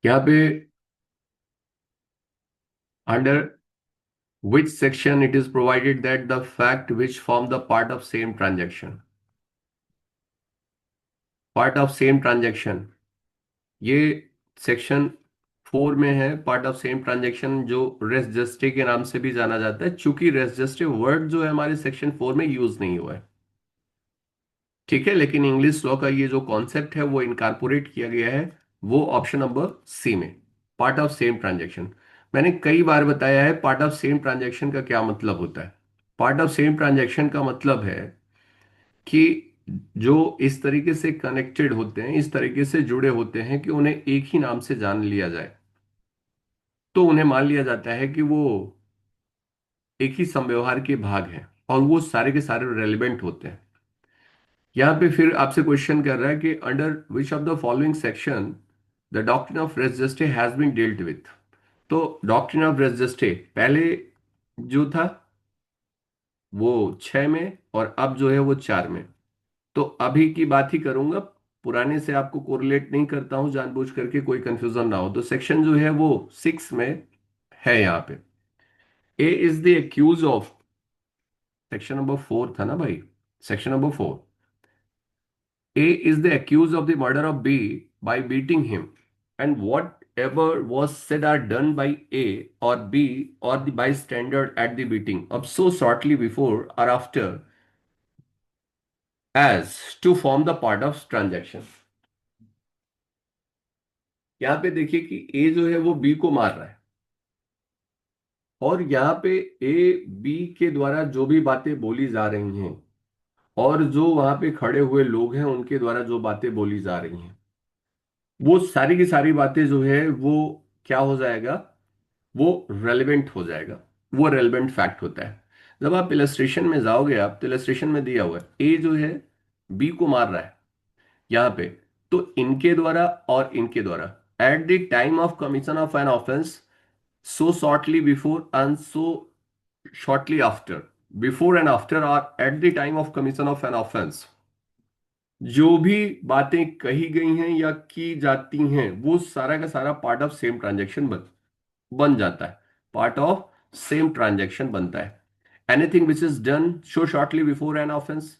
यहाँ पे under which section it is provided that the fact which form the part of same transaction, ये section 4 में है। Part of same transaction जो race Juste के नाम से भी जाना जाता है, चूंकि रेस जस्टे वर्ड जो है हमारे सेक्शन 4 में यूज नहीं हुआ है, ठीक है, लेकिन इंग्लिश लॉ का ये जो कॉन्सेप्ट है वो इनकारपोरेट किया गया है, वो ऑप्शन नंबर सी में, पार्ट ऑफ सेम ट्रांजैक्शन। मैंने कई बार बताया है पार्ट ऑफ सेम ट्रांजैक्शन का क्या मतलब होता है। पार्ट ऑफ सेम ट्रांजैक्शन का मतलब है कि जो इस तरीके से कनेक्टेड होते हैं, इस तरीके से जुड़े होते हैं कि उन्हें एक ही नाम से जान लिया जाए, तो उन्हें मान लिया जाता है कि वो एक ही समव्यवहार के भाग हैं और वो सारे के सारे रेलिवेंट होते हैं। यहां पे फिर आपसे क्वेश्चन कर रहा है कि under which of the following section the doctrine of res gestae has been dealt with. तो डॉक्ट्रिन ऑफ रेस जस्टे पहले जो था वो 6 में, और अब जो है वो 4 में। तो अभी की बात ही करूंगा, पुराने से आपको कोरिलेट नहीं करता हूं जानबूझ करके, कोई कंफ्यूजन ना हो। तो सेक्शन जो है वो 6 में है यहाँ पे। A is the accused of, section number 4 था ना भाई, section number 4, A is the accused of the murder of B by beating him, and whatever was said or done by A or B or the bystander at the beating of so shortly before or after as to form the part of transaction। यहाँ पे देखिए कि A जो है वो B को मार रहा है, और यहाँ पे A B के द्वारा जो भी बातें बोली जा रही हैं और जो वहां पे खड़े हुए लोग हैं उनके द्वारा जो बातें बोली जा रही हैं, वो सारी की सारी बातें जो है वो क्या हो जाएगा, वो रेलेवेंट हो जाएगा, वो रेलेवेंट फैक्ट होता है। जब आप इलस्ट्रेशन में जाओगे, आप तो इलस्ट्रेशन में दिया हुआ है ए जो है बी को मार रहा है यहां पे, तो इनके द्वारा और इनके द्वारा at the time of commission of an offence, so shortly before and so shortly after, before and after और at the time of commission of an offence, जो भी बातें कही गई हैं या की जाती हैं वो सारा का सारा पार्ट ऑफ सेम ट्रांजेक्शन बन जाता है, पार्ट ऑफ सेम ट्रांजैक्शन बनता है। Anything which is done show shortly before an offence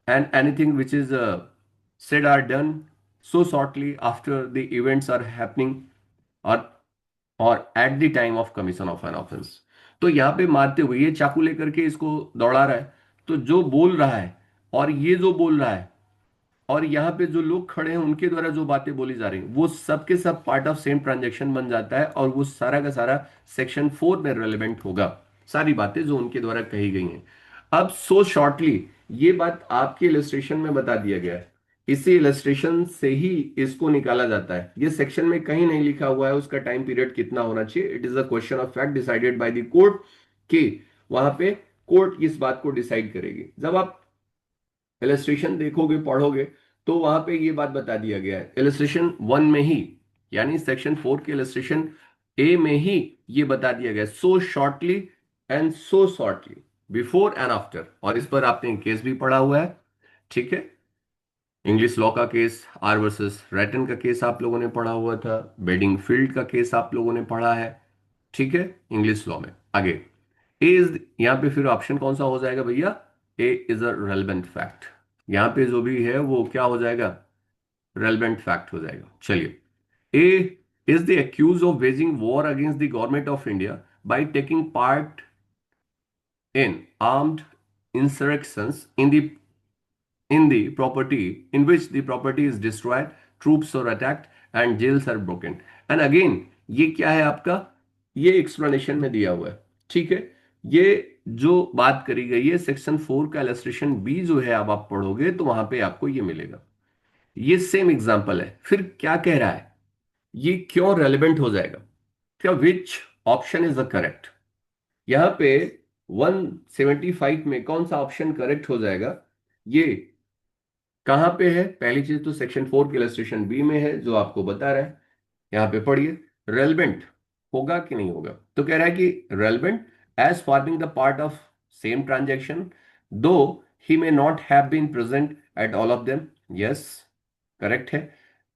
and anything which is said or done so shortly after the events are happening or or at the time of commission of an offense। तो यहां पे मारते हुए ये चाकू लेकर के इसको दौड़ा रहा है, तो जो बोल रहा है और ये जो बोल रहा है और यहाँ पे जो लोग खड़े हैं उनके द्वारा जो बातें बोली जा रही हैं वो सब के सब पार्ट ऑफ सेम ट्रांजैक्शन बन जाता है, और वो सारा का सारा सेक्शन 4 में रेलेवेंट होगा, सारी बातें जो उनके द्वारा कही गई हैं। अब सो शॉर्टली ये बात आपके इलस्ट्रेशन में बता दिया गया है, इसी इलस्ट्रेशन से ही इसको निकाला जाता है। ये सेक्शन में कहीं नहीं लिखा हुआ है उसका टाइम पीरियड कितना होना चाहिए, it is a question of fact decided by the court, कि वहां पे कोर्ट इस बात को डिसाइड करेगी। जब आप इलस्ट्रेशन देखोगे पढ़ोगे तो वहां पे ये बात बता दिया गया है इलस्ट्रेशन 1 में ही, यानी सेक्शन 4 के इलस्ट्रेशन ए में ही ये बता दिया गया, so shortly and so shortly, before and after. और इस पर आपने केस भी पढ़ा हुआ है, ठीक है, इंग्लिश लॉ का केस, आर वर्सेस रैटन का केस आप लोगों ने पढ़ा हुआ था, बेडिंगफील्ड का केस आप लोगों ने पढ़ा है, ठीक है, इंग्लिश लॉ में। आगे ए इज, यहां पे फिर ऑप्शन कौन सा हो जाएगा भैया, ए इज अ रेलेवेंट फैक्ट। यहां पे जो भी है वो क्या हो जाएगा, रेलेवेंट फैक्ट हो जाएगा। चलिए, A is the accused of waging war against the government of India by taking part in armed insurrections in the property in which the property is destroyed, troops are attacked and jails are broken। and again ये क्या है आपका, ये explanation में दिया हुआ है, ठीक है। ये जो बात करी गई है सेक्शन 4 का इलस्ट्रेशन बी जो है, अब आप पढ़ोगे तो वहां पे आपको ये मिलेगा। ये सेम एग्जांपल है, फिर क्या कह रहा है, ये क्यों रेलेवेंट हो जाएगा, क्या विच ऑप्शन इज द करेक्ट। यहां पे 175 में कौन सा ऑप्शन करेक्ट हो जाएगा, ये कहां पे है, पहली चीज तो सेक्शन 4 की इलस्ट्रेशन बी में है जो आपको बता रहा है, यहां पे पढ़िए, रेलेवेंट होगा कि नहीं होगा। तो कह रहा है कि relevant as forming the part of same transaction though he may not have been present at all of them, yes correct है।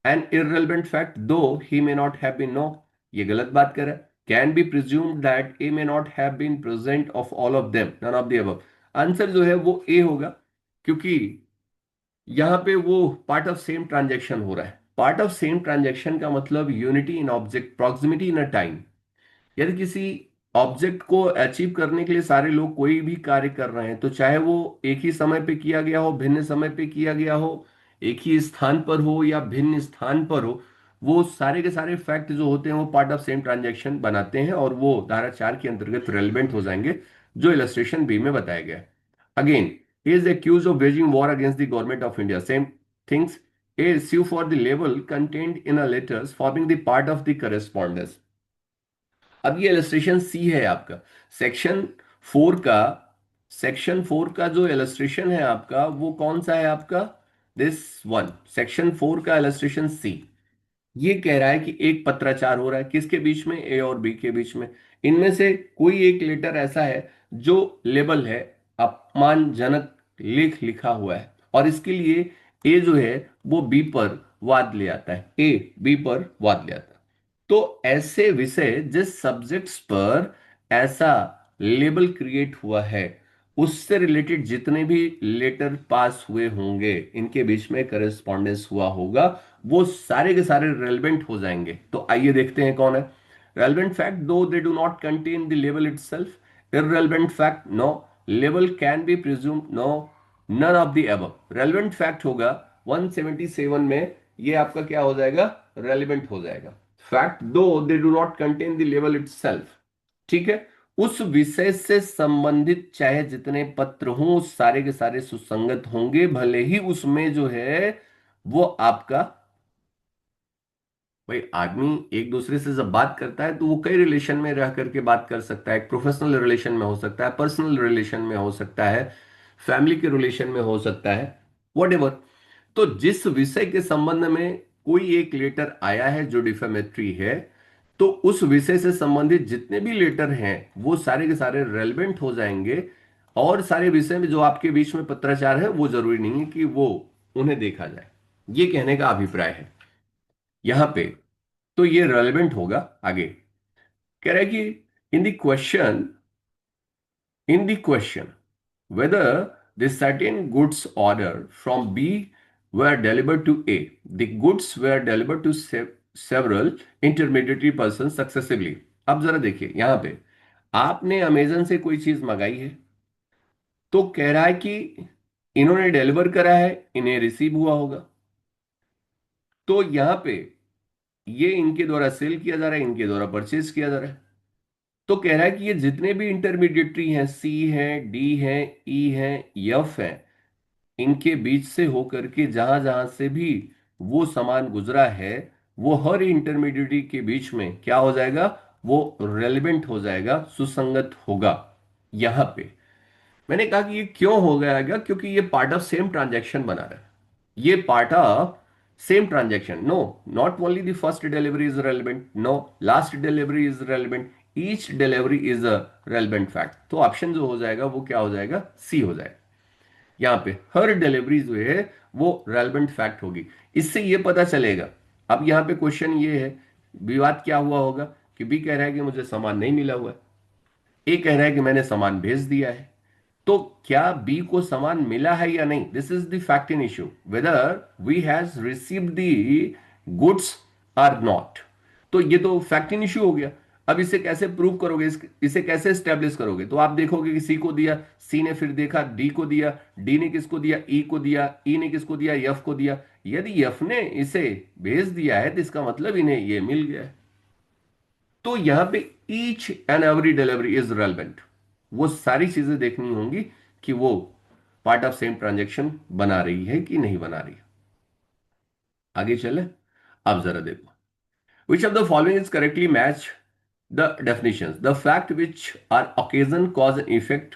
An irrelevant fact though he may not have been, no, ये गलत बात कर रहा है। Can be presumed that A may not have been present of all of them, none of the above. Answer जो है वो ए होगा, क्योंकि यहां पे वो पार्ट ऑफ सेम ट्रांजेक्शन हो रहा है। पार्ट ऑफ सेम ट्रांजेक्शन का मतलब unity in object, proximity in a time. यदि किसी ऑब्जेक्ट को अचीव करने के लिए सारे लोग कोई भी कार्य कर रहे हैं, तो चाहे वो एक ही समय पे किया गया हो, भिन्न समय पे किया गया हो, एक ही स्थान पर हो या भिन्न स्थान पर हो, वो सारे के सारे फैक्ट जो होते हैं वो पार्ट ऑफ सेम ट्रांजैक्शन बनाते हैं, और वो धारा 4 के अंतर्गत रेलिवेंट हो जाएंगे, जो इलस्ट्रेशन बी में बताया गया है। Again, is accused of waging war against the government of India, same things. A sue for the label contained in a letters forming the part of the correspondence। अब ये illustration सी है आपका। Section 4 का, section 4 का जो illustration है आपका वो कौन सा है आपका, दिस वन, सेक्शन 4 का इलस्ट्रेशन सी। ये कह रहा है कि एक पत्राचार हो रहा है किसके बीच में, ए और बी के बीच में। इनमें से कोई एक लेटर ऐसा है जो लेबल है, अपमानजनक लेख लिखा हुआ है, और इसके लिए ए जो है वो बी पर वाद ले आता है, ए बी पर वाद ले आता है। तो ऐसे विषय जिस सब्जेक्ट्स पर ऐसा लेबल क्रिएट हुआ है, उससे रिलेटेड जितने भी लेटर पास हुए होंगे, इनके बीच में करस्पॉन्डेंस हुआ होगा, वो सारे के सारे रेलेवेंट हो जाएंगे। तो आइए देखते हैं कौन है। रेलेवेंट फैक्ट, दो they do not contain the label itself. Irrelevant fact, no. Label can be presumed, no, none of the above. Relevant fact होगा 177 में, ये आपका क्या हो जाएगा, रेलेवेंट हो जाएगा। फैक्ट दो they do not contain the label itself, ठीक है। उस विषय से संबंधित चाहे जितने पत्र हों सारे के सारे सुसंगत होंगे, भले ही उसमें जो है वो आपका, भाई आदमी एक दूसरे से जब बात करता है तो वो कई रिलेशन में रह करके बात कर सकता है। एक प्रोफेशनल रिलेशन में हो सकता है, पर्सनल रिलेशन में हो सकता है, फैमिली के रिलेशन में हो सकता है, वट। तो जिस विषय के संबंध में कोई एक लेटर आया है जो डिफेमेटरी है, तो उस विषय से संबंधित जितने भी लेटर हैं वो सारे के सारे रेलेवेंट हो जाएंगे, और सारे विषय में जो आपके बीच में पत्राचार है वो जरूरी नहीं है कि वो उन्हें देखा जाए। ये कहने का अभिप्राय है यहां पे। तो ये रेलेवेंट होगा। आगे कह रहा है कि in the question, in the question whether the certain goods order from B were delivered to A, the goods were delivered to several intermediary persons successively। अब जरा देखिए यहां पे, आपने अमेजन से कोई चीज मंगाई है, तो कह रहा है कि इन्होंने डिलीवर करा है, इन्हें रिसीव हुआ होगा। तो यहां पे ये इनके द्वारा सेल किया जा रहा है, इनके द्वारा परचेज किया जा रहा है। तो कह रहा है कि ये जितने भी इंटरमीडिएटरी हैं, सी है, डी है, ई है, एफ है, इनके बीच से होकर के जहां जहां से भी वो सामान गुजरा है, वो हर इंटरमीडिएटरी के बीच में क्या हो जाएगा, वो रेलेवेंट हो जाएगा, सुसंगत होगा। यहां पे मैंने कहा कि ये क्यों हो गया, क्योंकि ये पार्ट ऑफ सेम ट्रांजैक्शन बना रहा है। ये part of same transaction, no, not only the first delivery is relevant, no, last delivery is relevant, each delivery is a relevant fact. तो ऑप्शन जो हो जाएगा वो क्या हो जाएगा, सी हो जाएगा। यहां पे हर डिलीवरी जो है वो रेलेवेंट फैक्ट होगी। इससे ये पता चलेगा। अब यहां पे क्वेश्चन ये है, विवाद क्या हुआ होगा कि बी कह रहा है कि मुझे सामान नहीं मिला हुआ है, ए कह रहा है कि मैंने सामान भेज दिया है। तो क्या बी को सामान मिला है या नहीं, this is the fact in issue, whether we has received the goods or not. तो ये तो फैक्ट इन इश्यू हो गया। अब इसे कैसे प्रूव करोगे, इसे कैसे स्टेब्लिश करोगे, तो आप देखोगे कि सी को दिया, सी ने फिर देखा डी को दिया, डी ने किसको दिया, ई को दिया, ई ने किसको दिया, एफ को दिया। यदि एफ ने इसे भेज दिया है तो इसका मतलब इन्हें ये मिल गया है। तो यहां पे each and every delivery is relevant. वो सारी चीजें देखनी होंगी कि वो पार्ट ऑफ सेम ट्रांजेक्शन बना रही है कि नहीं बना रही है। आगे चले। अब जरा देखो, which of the following is correctly match the definitions, the fact which are occasion cause and effect.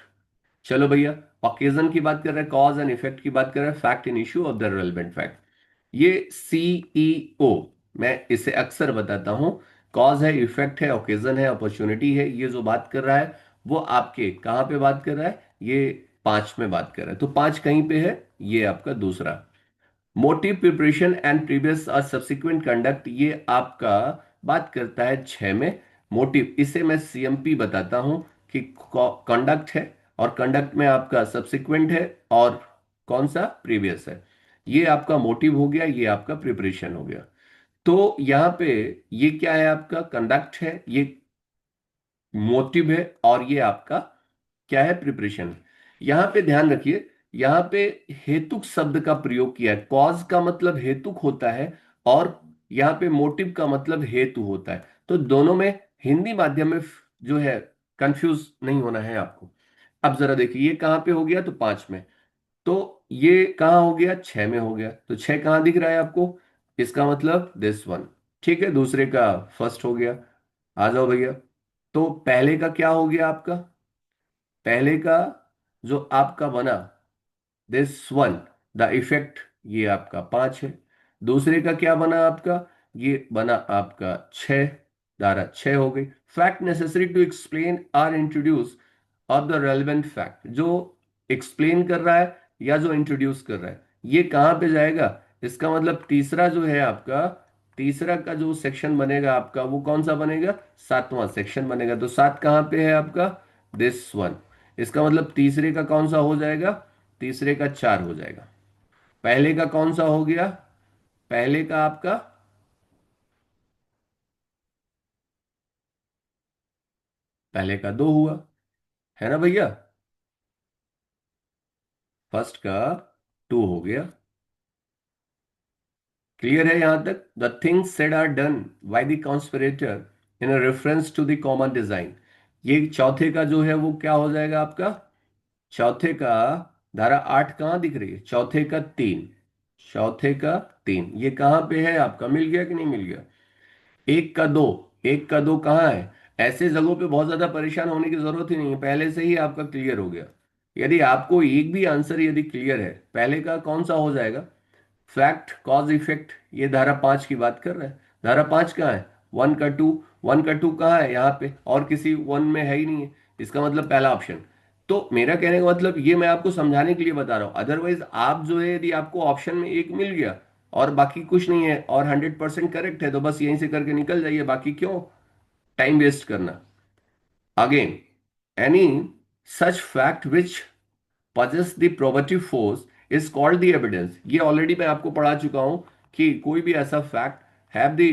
चलो भैया, ओकेजन की बात कर रहे हैं, कॉज एंड इफेक्ट की बात कर रहे हैं, fact in issue of the relevant fact. ये सीईओ, मैं इसे अक्सर बताता हूं, कॉज है, इफेक्ट है, ओकेजन है, अपॉर्चुनिटी है। ये जो बात कर रहा है वो आपके कहां पे बात कर रहा है, ये 5 में बात कर रहा है। तो 5 कहीं पे है, ये आपका दूसरा। मोटिव, प्रिपरेशन एंड प्रीवियस और सब्सिक्वेंट कंडक्ट, ये आपका बात करता है 6 में। मोटिव, इसे मैं सीएमपी बताता हूं कि कंडक्ट है, और कंडक्ट में आपका सब्सिक्वेंट है और कौन सा, प्रीवियस है। ये आपका मोटिव हो गया, ये आपका प्रिपरेशन हो गया। तो यहां पे ये क्या है, आपका कंडक्ट है, ये मोटिव है, और ये आपका क्या है, प्रिपरेशन है। यहां पे ध्यान रखिए, यहां पे हेतुक शब्द का प्रयोग किया है। कॉज का मतलब हेतुक होता है, और यहां पे मोटिव का मतलब हेतु होता है। तो दोनों में हिंदी माध्यम में जो है कंफ्यूज नहीं होना है आपको। अब जरा देखिए, ये कहां पे हो गया, तो 5 में। तो ये कहां हो गया, 6 में हो गया। तो 6 कहां दिख रहा है आपको, इसका मतलब दिस वन। ठीक है, दूसरे का फर्स्ट हो गया। आ जाओ भैया। तो पहले का क्या हो गया आपका, पहले का जो आपका बना दिस वन, द इफेक्ट, ये आपका 5 है। दूसरे का क्या बना आपका, ये बना आपका 6, धारा 6 हो गई। Fact necessary to explain or introduce of the relevant fact, जो एक्सप्लेन कर रहा है या जो इंट्रोड्यूस कर रहा है, ये कहां पे जाएगा। इसका मतलब तीसरा जो है आपका, तीसरा का जो सेक्शन बनेगा आपका, वो कौन सा बनेगा, 7वां सेक्शन बनेगा। तो 7 कहां पे है आपका, दिस वन। इसका मतलब तीसरे का कौन सा हो जाएगा, तीसरे का 4 हो जाएगा। पहले का कौन सा हो गया, पहले का आपका, पहले का 2 हुआ, है ना भैया। फर्स्ट का 2 हो गया। क्लियर है यहां तक। The things said or done by the conspirator in reference to the common design, ये चौथे का जो है वो क्या हो जाएगा आपका, चौथे का, धारा 8 कहां दिख रही है, चौथे का 3, चौथे का 3, ये कहां पे है आपका, मिल गया कि नहीं मिल गया। एक का दो, एक का दो कहाँ है। ऐसे जगहों पे बहुत ज्यादा परेशान होने की जरूरत ही नहीं है, पहले से ही आपका क्लियर हो गया। यदि आपको एक भी आंसर यदि क्लियर है, पहले का कौन सा हो जाएगा, फैक्ट कॉज इफेक्ट, ये धारा 5 की बात कर रहा है। धारा 5 कहाँ है, 1 का 2, 1 का 2 कहाँ है, यहाँ पे, और किसी 1 में है ही नहीं है। इसका मतलब पहला ऑप्शन। तो मेरा कहने का मतलब ये मैं आपको समझाने के लिए बता रहा हूं। अदरवाइज आप जो है, यदि आपको ऑप्शन में एक मिल गया और बाकी कुछ नहीं है और 100% करेक्ट है, तो बस यहीं से करके निकल जाइए, बाकी क्यों टाइम वेस्ट करना। Again, any such fact which possess the probative force is called the evidence, ये ऑलरेडी मैं आपको पढ़ा चुका हूं कि कोई भी ऐसा fact have the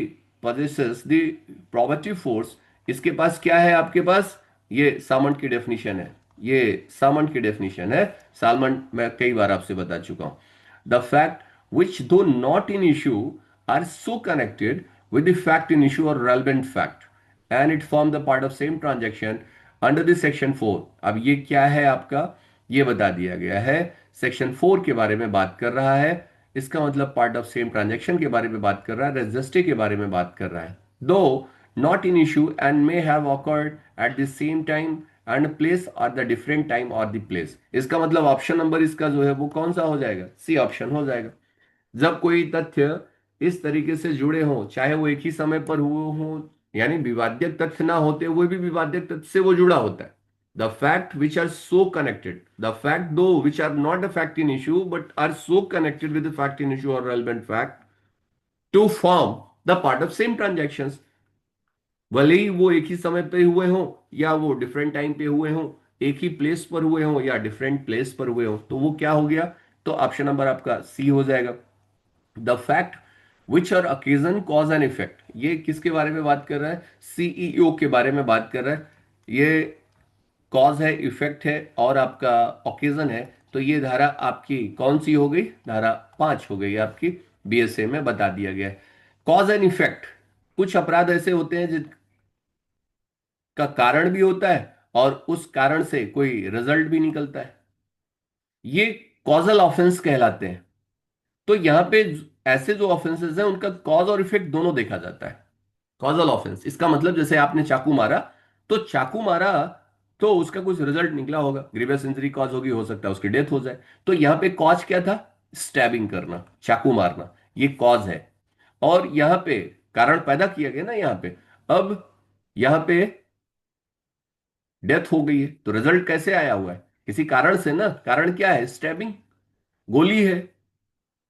possesses the probative force, इसके पास क्या है, आपके पास ये सामंत की डेफिनेशन है, ये सामंत की डेफिनेशन है। सालमंट मैं कई बार आपसे बता चुका हूं। The fact which though not in issue are so connected with the fact in issue or relevant fact and it form the part of same transaction under the section 4। अब ये क्या है आपका, ये बता दिया गया है, सेक्शन 4 के बारे में बात कर रहा है। इसका मतलब पार्ट ऑफ सेम ट्रांजैक्शन के बारे में बात कर रहा है, रजिस्ट्री के बारे में बात कर रहा है। दो not in issue and may have awkward at the same time and place और द डिफरेंट टाइम और द प्लेस, इसका मतलब ऑप्शन नंबर इसका जो है वो कौन सा हो जाएगा, सी ऑप्शन हो जाएगा। जब कोई तथ्य इस तरीके से जुड़े हों, चाहे वो एक ही समय पर हुए हों, यानी विवाद्यक तथ्य ना होते हुए भी विवाद्यक तथ्य से वो जुड़ा होता है। The fact which are so connected, the fact though which are not a fact in issue but are so connected with the fact in issue और relevant fact to form the part of same transactions, भले ही वो एक ही समय पे हुए हों या वो डिफरेंट टाइम पे हुए हों, एक ही प्लेस पर हुए हों या डिफरेंट प्लेस पर हुए हों, तो वो क्या हो गया, तो ऑप्शन नंबर आपका सी हो जाएगा। The fact which are occasion cause and effect, ये किसके बारे में बात कर रहा है, सीईओ के बारे में बात कर रहा है। ये कॉज है, इफेक्ट है और आपका ओकेजन है। तो ये धारा आपकी कौन सी हो गई, धारा 5 हो गई आपकी, बीएसए में बता दिया गया है। कॉज एंड इफेक्ट, कुछ अपराध ऐसे होते हैं जिनका कारण भी होता है और उस कारण से कोई रिजल्ट भी निकलता है, ये कॉजल ऑफेंस कहलाते हैं। तो यहां पे ऐसे जो ऑफेंसेस हैं उनका कॉज और इफेक्ट दोनों देखा जाता है। कॉजल ऑफेंस, इसका मतलब जैसे आपने चाकू मारा, तो चाकू मारा तो उसका कुछ रिजल्ट निकला होगा, ग्रीवियस इंजरी कॉज होगी, हो सकता है उसकी डेथ हो जाए। तो यहां पे कॉज क्या था, स्टैबिंग करना, चाकू मारना, ये कॉज है। और यहां पे कारण पैदा किया गया ना यहां पे। अब यहां पे डेथ हो गई है, तो रिजल्ट कैसे आया हुआ है, किसी कारण से ना, कारण क्या है, स्टैबिंग, गोली है।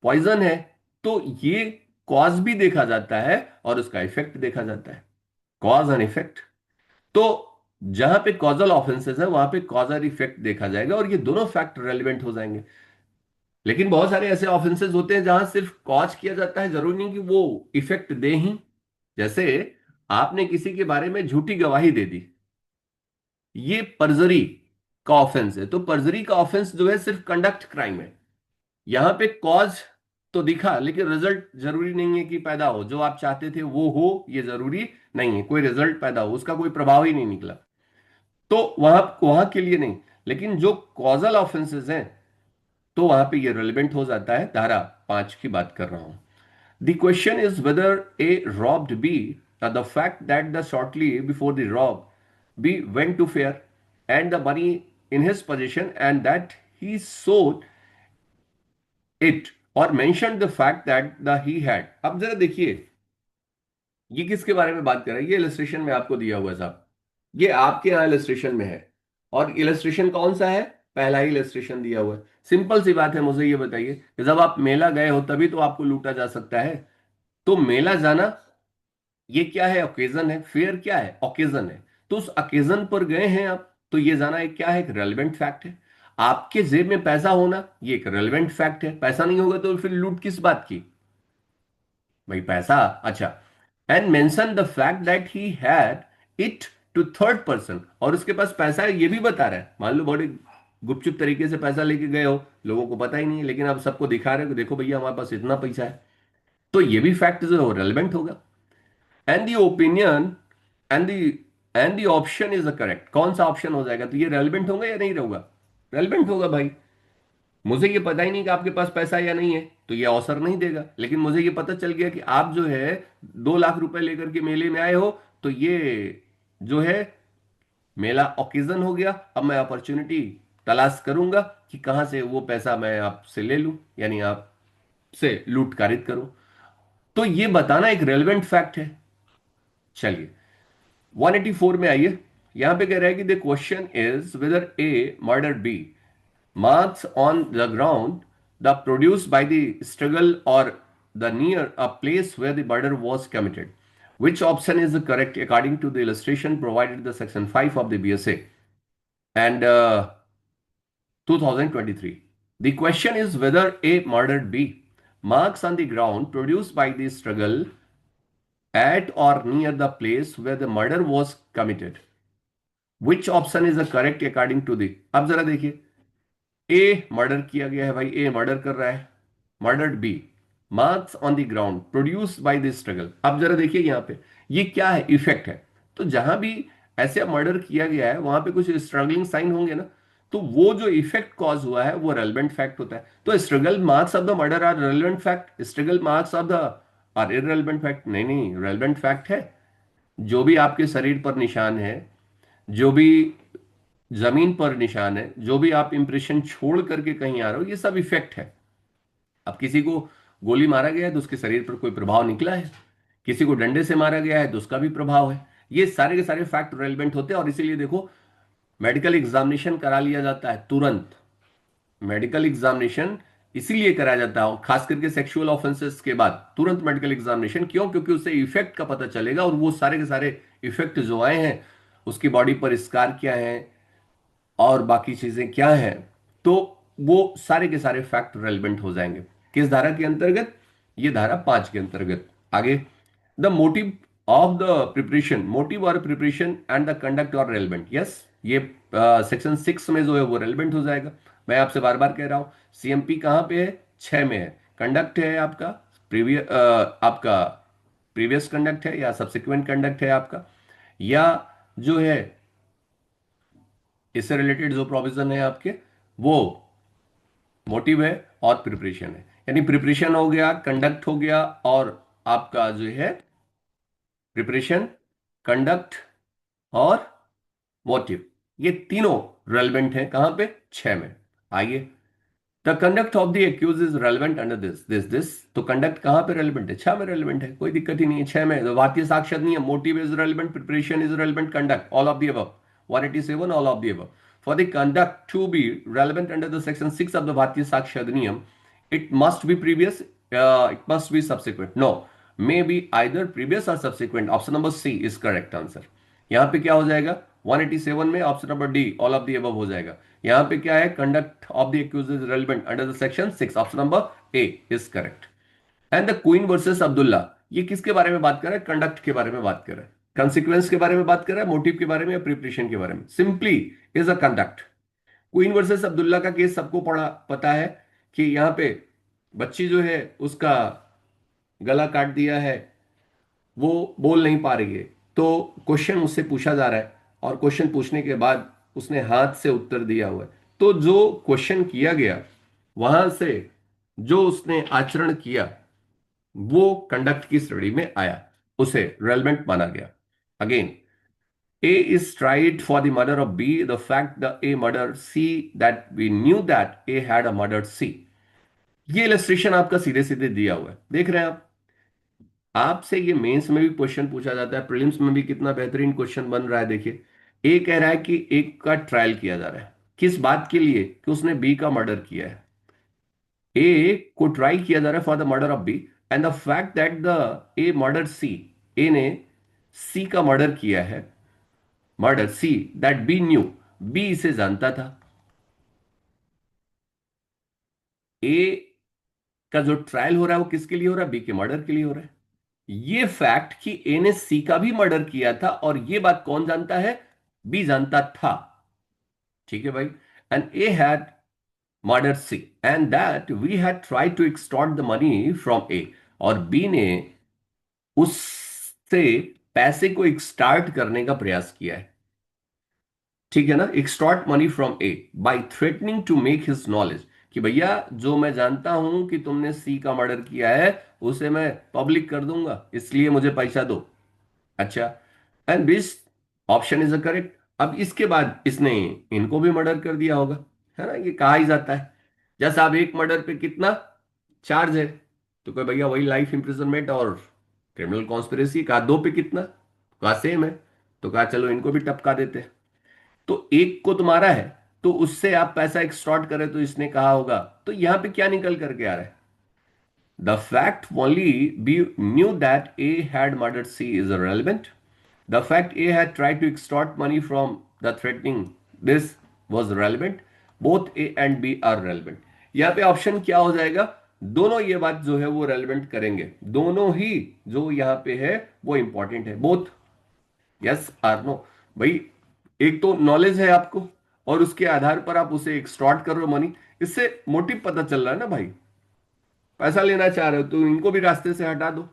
पॉइजन है, तो ये कॉज भी देखा जाता है और उसका इफेक्ट देखा जाता है, कॉज एंड इफेक्ट। तो जहां पे कॉजल ऑफेंसेस है वहां पे कॉजल इफेक्ट देखा जाएगा और ये दोनों फैक्ट रेलिवेंट हो जाएंगे। लेकिन बहुत सारे ऐसे ऑफेंसेस होते हैं जहां सिर्फ कॉज किया जाता है, जरूरी नहीं कि वो इफेक्ट दे ही। जैसे आपने किसी के बारे में झूठी गवाही दे दी, ये परजरी का ऑफेंस है। तो परजरी का ऑफेंस जो है सिर्फ कंडक्ट क्राइम है। यहां पे कॉज तो दिखा लेकिन रिजल्ट जरूरी नहीं है कि पैदा हो, जो आप चाहते थे वो हो ये जरूरी नहीं है, कोई रिजल्ट पैदा हो उसका कोई प्रभाव ही नहीं निकला, तो वहां वहां के लिए नहीं। लेकिन जो कॉजल ऑफेंसेस हैं तो वहां पे ये रेलिवेंट हो जाता है, धारा 5 की बात कर रहा हूं। The question is whether A robbed B, the fact that the shortly before the rob B went to fair and the money in his position and that he showed it or mention the fact that the he had. अब जरा देखिए ये किसके बारे में बात कर रहा है, ये इलस्ट्रेशन में आपको दिया हुआ है साहब, ये आपके यहां इलस्ट्रेशन में है। और इलस्ट्रेशन कौन सा है, पहला ही इलस्ट्रेशन दिया हुआ है। सिंपल सी बात है, मुझे ये बताइए कि जब आप मेला गए हो तभी तो आपको लूटा जा सकता है। तो मेला जाना ये क्या है, ओकेजन है। फेयर क्या है, ओकेजन है। तो उस ओकेजन पर गए हैं आप, तो ये जाना एक क्या है, एक रेलिवेंट फैक्ट है। आपके जेब में पैसा होना ये एक रेलिवेंट फैक्ट है। पैसा नहीं होगा तो फिर लूट किस बात की, भाई पैसा। अच्छा, and mention the fact that he had it to third person, और उसके पास पैसा है ये भी बता रहा है। मान लो बड़े गुपचुप तरीके से पैसा लेके गए हो, लोगों को पता ही नहीं है, लेकिन आप सबको दिखा रहे हो कि देखो भैया हमारे पास इतना पैसा है, तो ये भी फैक्ट जो है रेलिवेंट होगा। And the opinion and the and the option is the correct, कौन सा ऑप्शन हो जाएगा, तो ये रेलिवेंट होगा या नहीं होगा, रेलिवेंट होगा भाई। मुझे ये पता ही नहीं कि आपके पास पैसा है या नहीं है, तो ये अवसर नहीं देगा। लेकिन मुझे ये पता चल गया कि आप जो है 2 लाख रुपए लेकर के मेले में आए हो, तो ये जो है मेला ओकेजन हो गया। अब मैं अपॉर्चुनिटी तलाश करूंगा कि कहां से वो पैसा मैं आपसे ले लूं, यानी आपसे लूट कारित करूं। तो ये बताना एक रेलिवेंट फैक्ट है। चलिए 184 में आइए, यहां पे कह रहा है कि the question is whether A murder B marks on the ground the produced by the struggle or the near a place where the murder was committed. Which option is correct according to the illustration provided in the section 5 of the BSA and 2023? The question is whether A murdered B marks on the ground produced by the struggle at or near the place where the murder was committed. Which option is correct according to the, अब जरा देखिए, ए murder किया गया है भाई, ए murder कर रहा है, murdered B, marks on the ground produce by the struggle. अब जरा देखिए यहां पे ये क्या है, इफेक्ट है। तो जहां भी ऐसे मर्डर किया गया है वहां पे कुछ स्ट्रगलिंग साइन होंगे ना, तो वो जो इफेक्ट कॉज हुआ है वो रेलेवेंट फैक्ट होता है। तो struggle marks of the murder are relevant fact, struggle marks of the are irrelevant fact, नहीं नहीं रेलेवेंट फैक्ट है। जो भी आपके शरीर पर निशान है, जो भी जमीन पर निशान है, जो भी आप इंप्रेशन छोड़ करके कहीं आ रहे हो, ये सब इफेक्ट है। अब किसी को गोली मारा गया है तो उसके शरीर पर कोई प्रभाव निकला है, किसी को डंडे से मारा गया है तो उसका भी प्रभाव है। ये सारे के सारे फैक्ट रेलिवेंट होते हैं और इसीलिए देखो मेडिकल एग्जामिनेशन करा लिया जाता है तुरंत। मेडिकल एग्जामिनेशन इसीलिए कराया जाता है, खास करके सेक्सुअल ऑफेंसेस के बाद तुरंत मेडिकल एग्जामिनेशन। क्यों, क्योंकि उससे इफेक्ट का पता चलेगा और वो सारे के सारे इफेक्ट जो आए हैं, उसकी बॉडी पर स्कार क्या है और बाकी चीजें क्या हैं, तो वो सारे के सारे फैक्ट रेलिवेंट हो जाएंगे। किस धारा के अंतर्गत, ये धारा 5 के अंतर्गत। आगे, the motive of the preparation, motive और प्रिपरेशन एंड द कंडक्ट और रेलिवेंट, यस ये सेक्शन 6 में जो है वो रेलिवेंट हो जाएगा। मैं आपसे बार बार कह रहा हूं सीएमपी कहां पे है, 6 में है। कंडक्ट है आपका प्रीवियस, आपका प्रीवियस कंडक्ट है या सब्सिक्वेंट कंडक्ट है आपका, या जो है इससे रिलेटेड जो प्रोविजन है आपके वो मोटिव है और प्रिपरेशन है। यानी प्रिपरेशन हो गया, कंडक्ट हो गया, और आपका जो है प्रिपरेशन, कंडक्ट और मोटिव, ये तीनों रेलिवेंट है कहां पे, 6 में। आइए, the conduct of the accused is relevant under this, तो कंडक्ट कहां पे रेलिवेंट है, 6 में रेलिवेंट है, कोई दिक्कत ही नहीं है 6 में। तो भारतीय साक्षर नियम, motive is relevant, preparation is relevant, conduct all of the above, 187 all of the above. For the conduct to be relevant under the section 6 of the Bharatiya Sakshya Adhiniyam, It must be previous, it must be subsequent. No, may be either previous or subsequent. Option number C is correct answer. यहां पे क्या हो जाएगा, 187 में option number D all of the above हो जाएगा. यहां पे क्या है, conduct of the accused is relevant under the section 6, option number A is correct. And the queen versus Abdullah, ये किसके बारे में बात कर रहा है, कंडक्ट के बारे में बात कर रहा है, कंसिक्वेंस के बारे में बात कर रहा है, मोटिव के बारे में या प्रिपरेशन के बारे में, simply is a conduct. Queen versus Abdullah का केस सबको पढ़ा पता है कि यहां पे बच्ची जो है उसका गला काट दिया है, वो बोल नहीं पा रही है. तो क्वेश्चन उससे पूछा जा रहा है और क्वेश्चन पूछने के बाद उसने हाथ से उत्तर दिया हुआ है. तो जो क्वेश्चन किया गया, वहां से जो उसने आचरण किया, वो कंडक्ट की श्रेणी में आया, उसे रेलेवेंट माना गया. Again, A is tried for the murder of B. The fact that A murdered C, that we knew that A had a murdered C. ये इलस्ट्रेशन आपका सीधे सीधे दिया हुआ है, देख रहे हैं आप. आपसे ये मेंस में भी क्वेश्चन पूछा जाता है, प्रीलिम्स में भी कितना बेहतरीन क्वेश्चन बन रहा है. देखिए, ए कह रहा है कि एक का ट्रायल किया जा रहा है, किस बात के लिए, कि उसने बी का मर्डर किया है. ए को ट्राई किया जा रहा है for the murder of B, and the fact that the A murder C, A ने सी का मर्डर किया है, murder C, that B knew, B इसे जानता था. ए का जो ट्रायल हो रहा है वो किसके लिए हो रहा है, बी के मर्डर के लिए हो रहा है. ये फैक्ट कि ए ने सी का भी मर्डर किया था, और ये बात कौन जानता है, बी जानता था. ठीक है भाई. And A had murder C, and that B had try to extort the money from A, और बी ने उससे पैसे को एक्सटार्ट करने का प्रयास किया है. ठीक है ना, extort money from A by threatening to make his knowledge, कि भैया जो मैं जानता हूं कि तुमने सी का मर्डर किया है, उसे मैं पब्लिक कर दूंगा, इसलिए मुझे पैसा दो. अच्छा, and this option is a correct. अब इसके बाद इसने इनको भी मर्डर कर दिया होगा, है ना, ये कहा ही जाता है. जैसा अब एक मर्डर पे कितना चार्ज है, तो कोई भैया वही लाइफ इंप्रिजनमेंट और क्रिमिनल कॉन्स्पिरेसी. कहा दो पे कितना, कहा सेम है, तो कहा चलो इनको भी टपका देते हैं. तो एक को तुम्हारा है, तो उससे आप पैसा एक्सटॉर्ट करें, तो इसने कहा होगा. तो यहां पे क्या निकल करके आ रहा है, the fact only be knew that A had murdered C is irrelevant. The fact A had tried to extort money from the threatening this was relevant. Both A and B are relevant. यहां पे option क्या हो जाएगा, दोनों ये बात जो है वो रेलिवेंट करेंगे, दोनों ही जो यहां पे है वो इंपॉर्टेंट है. Both, yes or no. भाई, एक तो नॉलेज है आपको, और उसके आधार पर आप उसे एक्सटॉर्ट कर रहे हो मनी, इससे मोटिव पता चल रहा है ना भाई. पैसा लेना चाह रहे हो तो इनको भी रास्ते से हटा दो.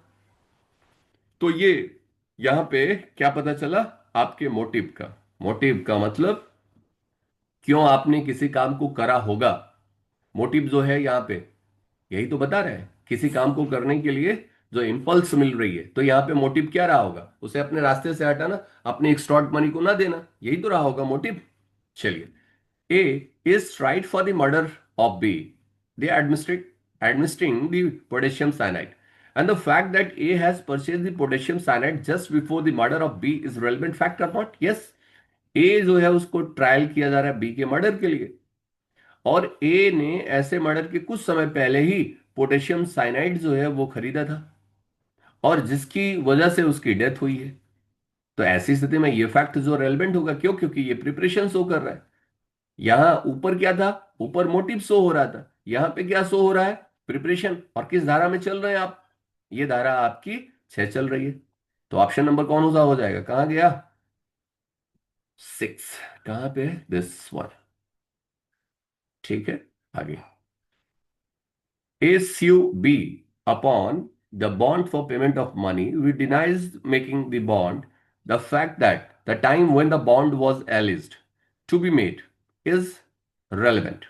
तो ये यहां पे क्या पता चला, आपके मोटिव का मतलब क्यों आपने किसी काम को करा होगा. मोटिव जो है यहां पे, यही तो बता रहे हैं, किसी काम को करने के लिए जो इम्पल्स मिल रही है, तो यहां पे मोटिव क्या रहा होगा, उसे अपने रास्ते से हटाना, अपने एक्सटॉर्ट मनी को ना देना, यही तो रहा होगा मोटिव. चलिए, A is tried for the murder of B. They are administering the potassium cyanide. And the fact that A has purchased the potassium cyanide just before the murder of B is relevant fact or not? Yes. A जो है उसको trial किया जा रहा है B के murder के लिए, और A ने ऐसे मर्डर के कुछ समय पहले ही पोटेशियम साइनाइड जो है वो खरीदा था, और जिसकी वजह से उसकी डेथ हुई है. तो ऐसी स्थिति में ये फैक्ट जो रेलेवेंट होगा, क्यों, क्योंकि ये प्रिपरेशन शो कर रहा है. यहां ऊपर क्या था, ऊपर मोटिव शो हो रहा था, यहां पे क्या शो हो रहा है, प्रिपरेशन. और किस धारा में चल रहे हैं आप, ये धारा आपकी 6 चल रही है. तो ऑप्शन नंबर कौन सा हो जाएगा, कहां गया, 6. कहां पे, दिस वन. ठीक है, आगे. As you B upon the bond for payment of money, B denies making the bond. The fact that the time when the bond was alleged to be made is relevant.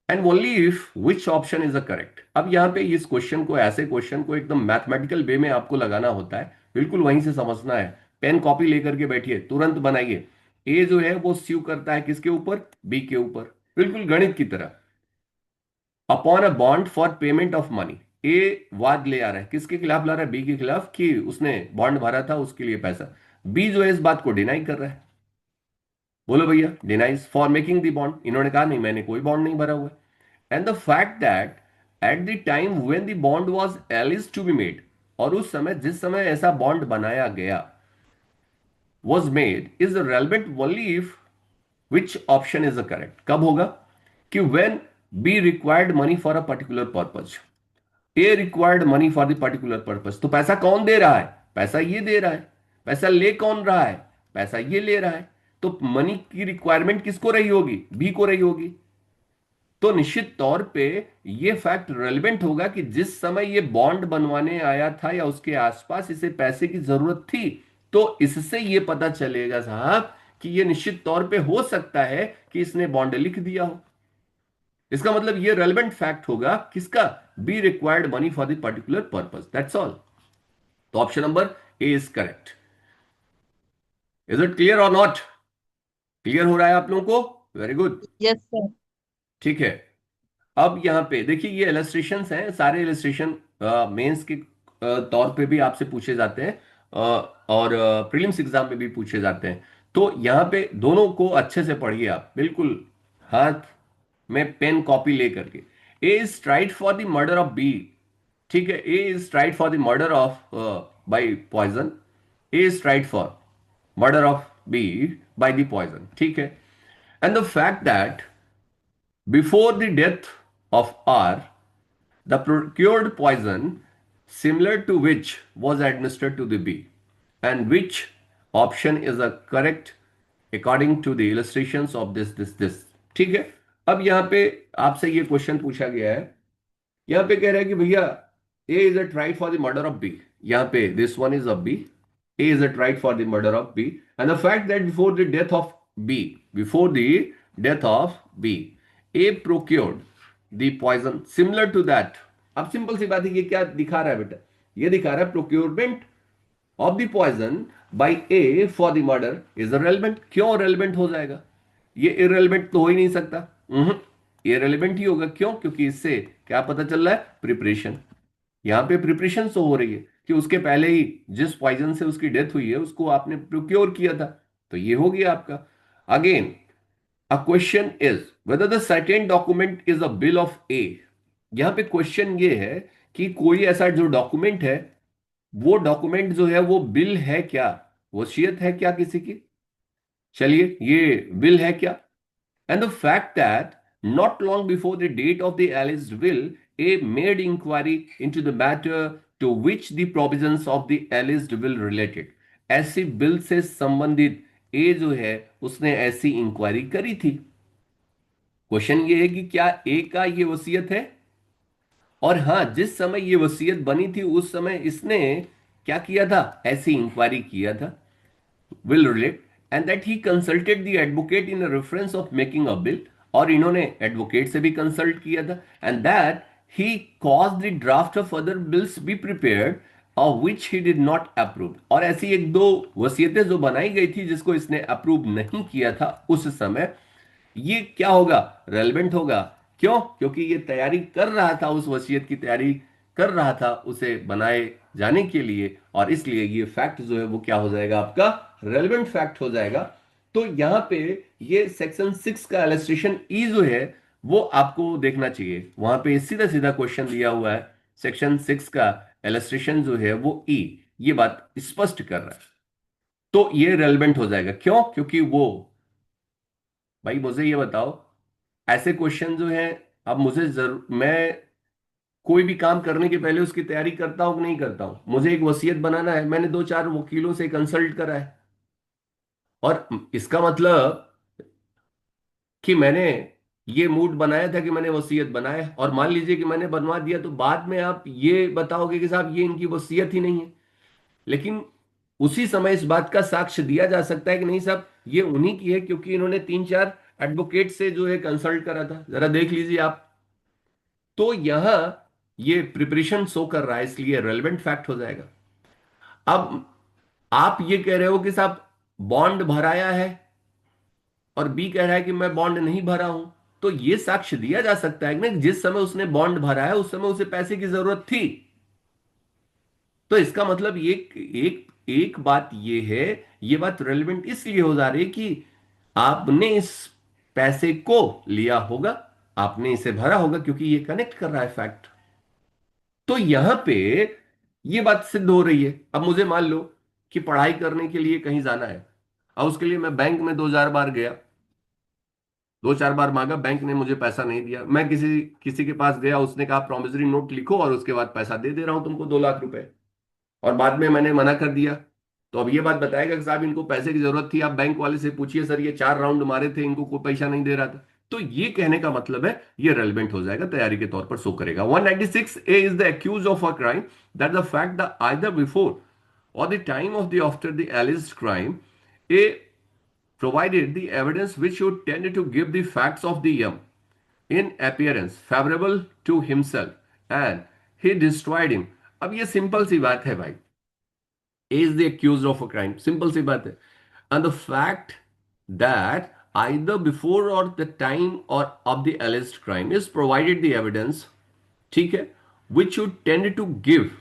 And only if which option is a correct. अब यहां पे इस question को, ऐसे question को एकदम mathematical वे में आपको लगाना होता है, बिल्कुल वहीं से समझना है. पेन कॉपी लेकर के बैठिए, तुरंत बनाइए. ए जो है वो स्यू करता है किसके ऊपर, बी के ऊपर, बिल्कुल गणित की तरह. Upon a bond for payment of money, A वाद ले आ रहा है, किसके खिलाफ ला रहा है, बी के खिलाफ, कि उसने बॉन्ड भरा था उसके लिए पैसा. बी जो है इस बात को डिनाई कर रहा है. बोलो भैया, denies for making the bond. इन्होंने कहा नहीं, मैंने कोई बॉन्ड नहीं भरा हुआ है. And the fact that at the time when the bond was alleged to be made, और उस समय जिस समय ऐसा बॉन्ड बनाया गया, was made is relevant only if which option is the correct. कब होगा कि when B required money for a particular purpose, A required money for the particular purpose. तो पैसा कौन दे रहा है? पैसा ये दे रहा है। पैसा ले कौन रहा है? पैसा ये ले रहा है। तो मनी की रिक्वायरमेंट किसको रही होगी? बी को रही होगी। तो निश्चित तौर पे ये फैक्ट रेलेवेंट होगा कि जिस समय ये बॉन्ड बनवाने आया था या उसके आसपास इसे पैसे की जरूरत थी, तो इससे ये पता चलेगा साहब कि ये निश्चित तौर पे हो सकता है कि इसने बॉन्ड लिख दिया हो। इसका मतलब ये रेलेवेंट फैक्ट होगा किसका? B required money for the particular purpose, that's all. तो option number A is correct. Is it clear or not? Clear हो रहा है आप लोगों को? Very good. Yes sir. ठीक है। अब यहाँ पे देखिए, ये इलस्ट्रेशंस हैं, सारे इलस्ट्रेशन मेंस के तौर पे भी आपसे पूछे जाते हैं, और प्रीलिम्स एग्जाम में भी पूछे जाते हैं। तो यहाँ पे दोनों को अच्छे से पढ़िए आप, बिल्कुल हाथ में पेन कॉपी लेकर के। A is tried for the murder of B. ठीक है, A is tried for the murder of by poison. A is tried for murder of B by the poison. ठीक है, and the fact that before the death of R, the procured poison similar to which was administered to the bee, and which option is the correct according to the illustrations of this. ठीक है। अब यहां पे आपसे ये question पूछा गया है, यहां पे कह रहा है कि भैया A is at right for the murder of B. यहां पे this one is of B. A is at right for the murder of B, and the fact that before the death of B, A procured the poison similar to that. अब simple सी बात है, ये क्या दिखा रहा है बेटा? ये दिखा रहा है procurement of the poison by A for the murder is relevant. क्यों रेलेवेंट हो जाएगा? ये इरेलेवेंट तो हो ही नहीं सकता। ये रेलेवेंट ही होगा। क्यों? क्योंकि इससे क्या पता चल रहा है? प्रिपरेशन। यहां पे प्रिपरेशन तो हो रही है कि उसके पहले ही जिस पॉइजन से उसकी डेथ हुई है उसको आपने प्रोक्योर किया था। तो ये हो गया आपका। Again a question is whether the certain document is a bill of A. यहां पे क्वेश्चन ये है कि कोई ऐसा जो डॉक्यूमेंट है, वो डॉक्यूमेंट जो है वो बिल है क्या? वसीयत है क्या किसी की? चलिए, ये बिल है क्या? And the fact that not long before the date of the alleged will, A made inquiry into the matter to which the provisions of the alleged will related. ऐसी बिल से संबंधित ए जो है उसने ऐसी इंक्वायरी करी थी। क्वेश्चन ये है कि क्या ए का ये वसीयत है? और हां, जिस समय ये वसीयत बनी थी उस समय इसने क्या किया था? ऐसी इंक्वायरी किया था, will relate, and that he consulted the advocate in a reference of making a bill, और इन्होंने एडवोकेट से भी कंसल्ट किया था, and that he caused the draft of other bills be prepared of which he did not approve, और ऐसी एक दो वसीयतें जो बनाई गई थी जिसको इसने अप्रूव नहीं किया था उस समय, ये क्या होगा? रेलेवेंट होगा। क्यों? क्योंकि ये तैयारी कर रहा था, उस वसीयत की तैयारी कर रहा था उसे बनाए जाने के लिए, और इसलिए ये फैक्ट जो है वो क्या हो जाएगा? आपका रेलेवेंट फैक्ट हो जाएगा। तो यहां पे ये सेक्शन 6 का इलस्ट्रेशन ई जो है वो आपको देखना चाहिए। वहां पे सीधा सीधा क्वेश्चन दिया हुआ है, सेक्शन 6 का इलस्ट्रेशन जो है वो ई ये बात स्पष्ट कर रहा है। तो ये रेलेवेंट हो जाएगा। क्यों? क्योंकि वो, भाई मुझे ये बताओ, ऐसे क्वेश्चन जो है, अब मुझे जरूर, मैं कोई भी काम करने के पहले उसकी तैयारी करता हूं कि नहीं करता हूं? मुझे एक वसीयत बनाना है, मैंने दो चार वकीलों से कंसल्ट करा है, और इसका मतलब कि मैंने ये मूड बनाया था कि मैंने वसीयत बनाया, और मान लीजिए कि मैंने बनवा दिया, तो बाद में आप ये बताओगे कि साहब ये इनकी वसीयत ही नहीं है। लेकिन उसी समय इस बात का साक्ष्य दिया जा सकता है कि नहीं साहब ये उन्हीं की है, क्योंकि इन्होंने तीन चार एडवोकेट से जो है कंसल्ट करा था, जरा देख लीजिए आप। तो यहां ये प्रिपरेशन शो कर रहा है, इसलिए रेलेवेंट फैक्ट हो जाएगा। अब आप ये कह रहे हो कि साहब बॉन्ड भराया है, और बी कह रहा है कि मैं बॉन्ड नहीं भरा हूं, तो ये साक्ष्य दिया जा सकता है कि जिस समय उसने बॉन्ड भरा है उस समय उसे पैसे की जरूरत थी। तो इसका मतलब एक एक एक बात ये है, ये बात रेलेवेंट इसलिए हो जा रही है कि आपने इस पैसे को लिया होगा, आपने इसे भरा होगा क्योंकि ये कनेक्ट कर रहा है फैक्ट। तो यहां पे ये बात सिद्ध हो रही है। अब मुझे मान लो कि पढ़ाई करने के लिए कहीं जाना है, और उसके लिए मैं बैंक में 2 4 बार गया, 2 4 बार मांगा, बैंक ने मुझे पैसा नहीं दिया। मैं किसी किसी के पास गया, उसने कहा प्रॉमिसरी नोट लिखो और उसके बाद पैसा दे रहा हूं तुमको 2 लाख रुपए, और बाद में मैंने मना कर दिया। तो अब ये बात बताएगा कि साहब इनको पैसे की जरूरत थी, आप बैंक वाले से पूछिए सर ये 4 राउंड मारे थे, इनको कोई पैसा नहीं दे रहा था। तो ये कहने का मतलब है ये रेलिवेंट हो जाएगा, तैयारी के तौर पर शो करेगा। 196A is the accused of a crime that the fact the either before or the time of the after the alleged crime, A provided the evidence which should tend to give the facts of the in appearance favorable to himself and he destroyed him। अब ये simple सी बात है भाई, is the accused of a crime, simple सी बात है। And the fact that either before or the time or of the alleged crime is provided the evidence, ठीक है, which should tend to give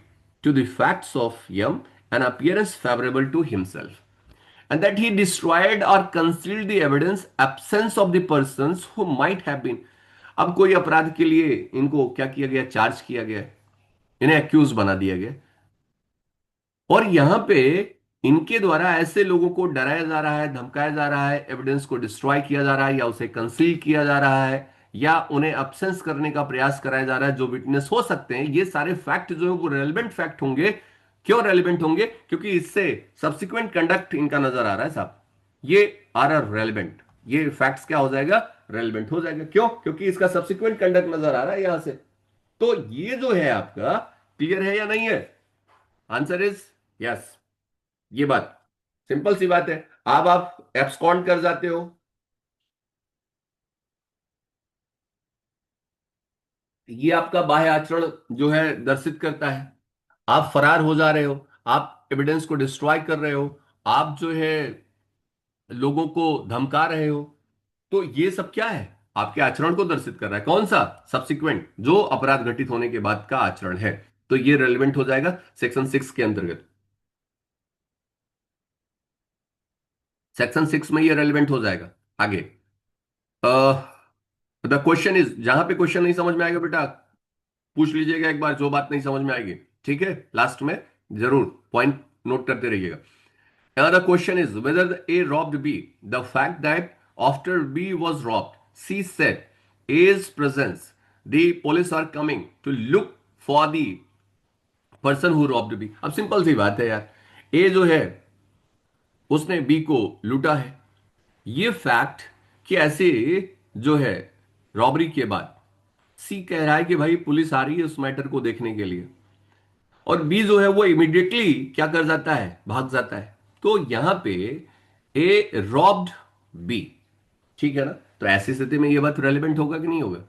to the facts of an appearance favorable to himself, and that he destroyed or concealed the evidence absence of the persons who might have been। अब कोई अपराध के लिए इनको क्या किया गया, चार्ज किया गया, इन्हें एक्यूज बना दिया गया, और यहां पे इनके द्वारा ऐसे लोगों को डराया जा रहा है, धमकाया जा रहा है, एविडेंस को डिस्ट्रॉय किया जा रहा है, या उसे कंसील किया जा रहा है, या उन्हें अब्सेंस करने का प्रयास कराया जा रहा है, जो विटनेस हो सकते हैं। ये सारे फैक्ट जो है वो रेलिवेंट फैक्ट होंगे। क्यों रेलिवेंट होंगे? क्योंकि इससे सब्सिक्वेंट कंडक्ट इनका नजर आ रहा है साहब, ये आर आर रेलिवेंट, ये फैक्ट्स क्या हो जाएगा, रेलिवेंट हो जाएगा। क्यों? क्योंकि इसका सब्सिक्वेंट कंडक्ट नजर आ रहा है यहां से। तो ये जो है आपका क्लियर है या नहीं है? Answer is yes. ये बात सिंपल सी बात है। अब आप एब्सकॉन्ड कर जाते हो, ये आपका बाह्य आचरण जो है दर्शित करता है। आप फरार हो जा रहे हो, आप एविडेंस को डिस्ट्रॉय कर रहे हो, आप जो है लोगों को धमका रहे हो। तो ये सब क्या है, आपके आचरण को दर्शित कर रहा है। कौन सा? सब्सिक्वेंट, जो अपराध घटित होने के बाद का आचरण है। तो ये रेलिवेंट हो जाएगा सेक्शन 6 के अंतर्गत। सेक्शन 6 में ये रेलिवेंट हो जाएगा। आगे द क्वेश्चन इज, जहां पे क्वेश्चन नहीं समझ में आएगा बेटा पूछ लीजिएगा एक बार, जो बात नहीं समझ में आएगी, ठीक है, लास्ट में जरूर पॉइंट नोट करते रहिएगा। Another question is whether the A robbed B. The fact that after B was robbed, C said A's presence, the police are coming to look for the person who robbed B। अब simple सी बात है यार, ए जो है उसने B को लूटा है, ये फैक्ट कि ऐसे जो है रॉबरी के बाद सी कह रहा है कि भाई पुलिस आ रही है उस मैटर को देखने के लिए, और बी जो है वो इमिडिएटली क्या कर जाता है, भाग जाता है। तो यहां पे ए रॉब्ड बी, ठीक है ना। तो ऐसी स्थिति में ये बात रेलिवेंट होगा कि नहीं होगा?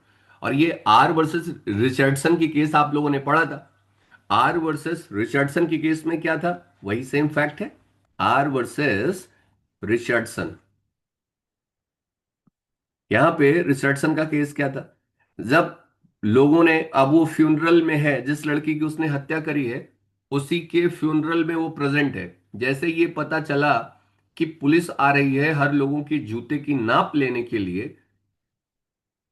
और ये आर वर्सेस रिचर्डसन की केस आप लोगों ने पढ़ा था। आर वर्सेस रिचर्डसन की केस में क्या था, वही सेम फैक्ट है। आर वर्सेस रिचर्डसन, यहां पे रिचर्डसन का केस क्या था, जब लोगों ने, अब वो फ्यूनरल में है, जिस लड़की की उसने हत्या करी है उसी के फ्यूनरल में वो प्रेजेंट है। जैसे ये पता चला कि पुलिस आ रही है हर लोगों की जूते की नाप लेने के लिए,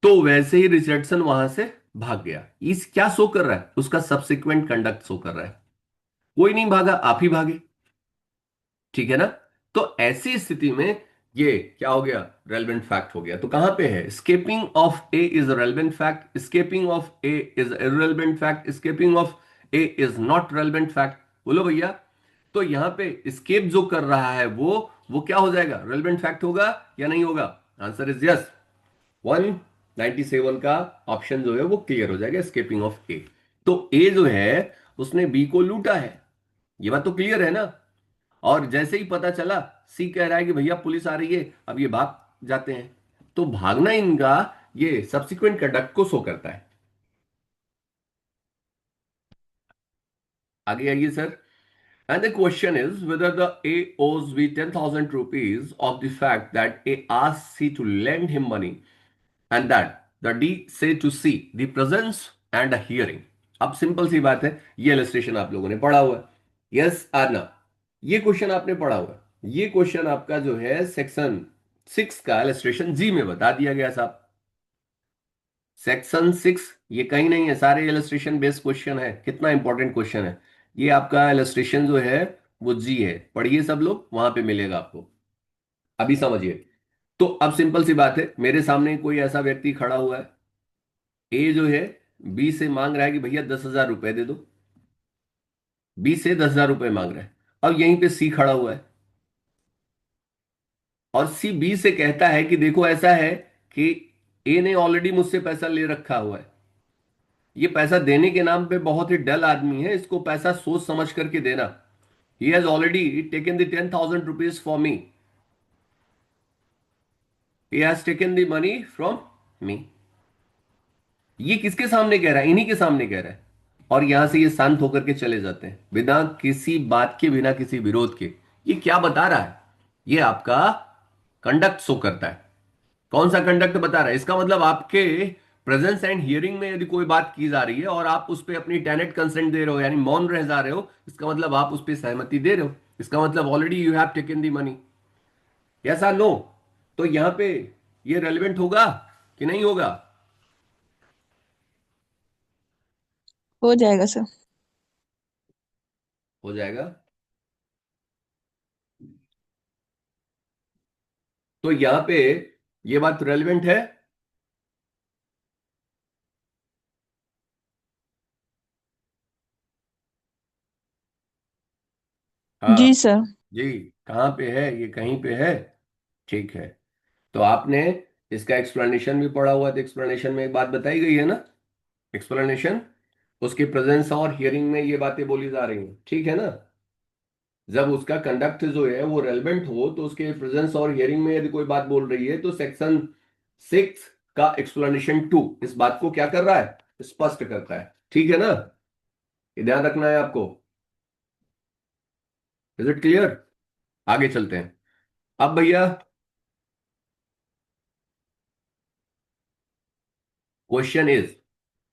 तो वैसे ही रिचर्डसन वहां से भाग गया। इस क्या शो कर रहा है, उसका सब्सिक्वेंट कंडक्ट शो कर रहा है। कोई नहीं भागा, आप ही भागे, ठीक है ना। तो ऐसी स्थिति में ये क्या हो गया, रेलेवेंट फैक्ट हो गया। तो कहां पे है, escaping of A is relevant fact, escaping of A is irrelevant fact, escaping of A is not relevant fact. बोलो भैया। तो यहां पे स्केप जो कर रहा है वो क्या हो जाएगा, रेलेवेंट फैक्ट होगा या नहीं होगा? Answer is yes. 197 का ऑप्शन जो है वो क्लियर हो जाएगा, स्केपिंग ऑफ ए। तो ए जो है उसने बी को लूटा है, ये बात तो क्लियर है ना। और जैसे ही पता चला, सी कह रहा है कि भैया पुलिस आ रही है, अब ये भाग जाते हैं। तो भागना इनका ये सब्सिक्वेंट कंडक्ट को शो करता है। आगे आइए sir. And the question is whether the A owes B 10,000 rupees of the fact that A asked C to lend him money and that the D say to C the presence and a hearing। अब simple सी बात है, ये illustration आप लोगों ने पढ़ा हुआ है, यस आर ना? ये क्वेश्चन आपने पढ़ा हुआ है, ये क्वेश्चन आपका जो है सेक्शन 6 का इलस्ट्रेशन जी में बता दिया गया साहब। सेक्शन 6 ये कहीं नहीं है, सारे इलस्ट्रेशन बेस्ड क्वेश्चन है। कितना इंपॉर्टेंट क्वेश्चन है ये। आपका इलस्ट्रेशन जो है वो जी है, पढ़िए सब लोग, वहां पे मिलेगा आपको। अभी समझिए। तो अब सिंपल सी बात है, मेरे सामने कोई ऐसा व्यक्ति खड़ा हुआ है, ए जो है बी से मांग रहा है कि भैया 10,000 रुपए दे दो। बी से 10,000 रुपए मांग रहा है। अब यहीं पे सी खड़ा हुआ है, और सी बी से कहता है कि देखो ऐसा है कि ए ने ऑलरेडी मुझसे पैसा ले रखा हुआ है। ये पैसा देने के नाम पे बहुत ही डल आदमी है, इसको पैसा सोच समझ करके देना। He has already taken the 10,000 rupees for me. He has taken the money from me. ये किसके सामने कह रहा है? इन्हीं के सामने कह रहा है। और यहां से ये शांत होकर के चले जाते हैं बिना किसी बात के, बिना किसी विरोध के। ये क्या बता रहा है? ये आपका कंडक्ट शो करता है। कौन सा कंडक्ट बता रहा है? इसका मतलब आपके प्रेजेंस एंड हियरिंग में यदि कोई बात की जा रही है और आप उस पर अपनी टेनेट कंसेंट दे रहे हो, यानी मौन रह जा रहे हो, इसका मतलब आप उस पर सहमति दे रहे हो। इसका मतलब already you have taken the money. ऐसा नो। तो यहां पे ये रेलिवेंट होगा कि नहीं होगा? हो जाएगा सर। हो जाएगा। तो यहां पे ये बात रेलिवेंट है। हाँ जी सर। जी। कहाँ पे है ये? कहीं पे है। ठीक है। तो आपने इसका एक्सप्लेनेशन भी पढ़ा हुआ था। एक्सप्लेनेशन में एक बात बताई गई है ना। एक्सप्लेनेशन, उसके प्रेजेंस और हियरिंग में ये बातें बोली जा रही हैं, ठीक है ना। जब उसका कंडक्ट जो है वो रेलेवेंट हो, तो उसके प्रेजेंस और हियरिंग में यदि कोई बात बोल रही है, तो सेक्शन 6 का एक्सप्लेनेशन 2 इस बात को क्या कर रहा है? स्पष्ट करता है। ठीक है ना। ये ध्यान रखना है आपको। Is it clear? आगे चलते हैं। अब भैया, question is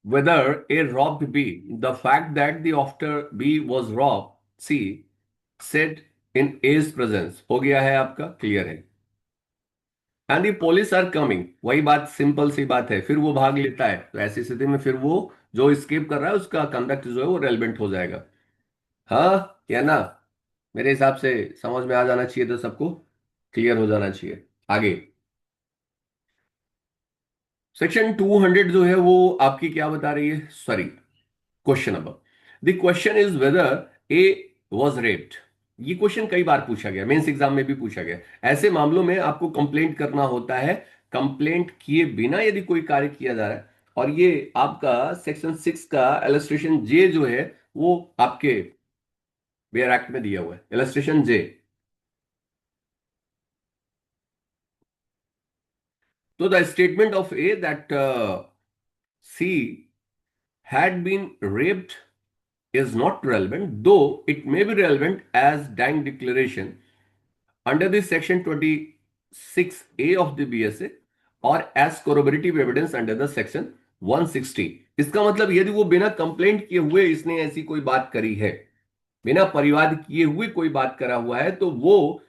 whether A robbed B. The fact that the after B was robbed, C said in A's presence, हो गया है आपका, क्लियर है। And the police are coming, वही बात, सिंपल सी बात है, फिर वो भाग लेता है, तो ऐसी स्थिति में फिर वो जो स्केप कर रहा है उसका कंडक्ट जो है वो रेलिवेंट हो जाएगा। हाँ या ना? मेरे हिसाब से समझ में आ जाना चाहिए था सबको, क्लियर हो जाना चाहिए। आगे सेक्शन 200 जो है वो आपकी क्या बता रही है? Sorry, question number, the question is whether A was raped. ये क्वेश्चन कई बार पूछा गया, मेंस एग्जाम में भी पूछा गया। ऐसे मामलों में आपको कंप्लेंट करना होता है। कंप्लेंट किए बिना यदि कोई कार्य किया जा रहा है, और ये आपका सेक्शन 6 का इलस्ट्रेशन जे जो है वो आपके वेयर एक्ट में दिया हुआ है, इलस्ट्रेशन जे। तो the statement of A that C had been raped is not relevant, though it may be relevant as dying declaration under the section 26A of the BSA or as corroborative evidence under the section 160। इसका मतलब यदि वो बिना complaint किए हुए इसने ऐसी कोई बात करी है, बिना परिवाद किए हुए कोई बात करा हुआ है, तो वो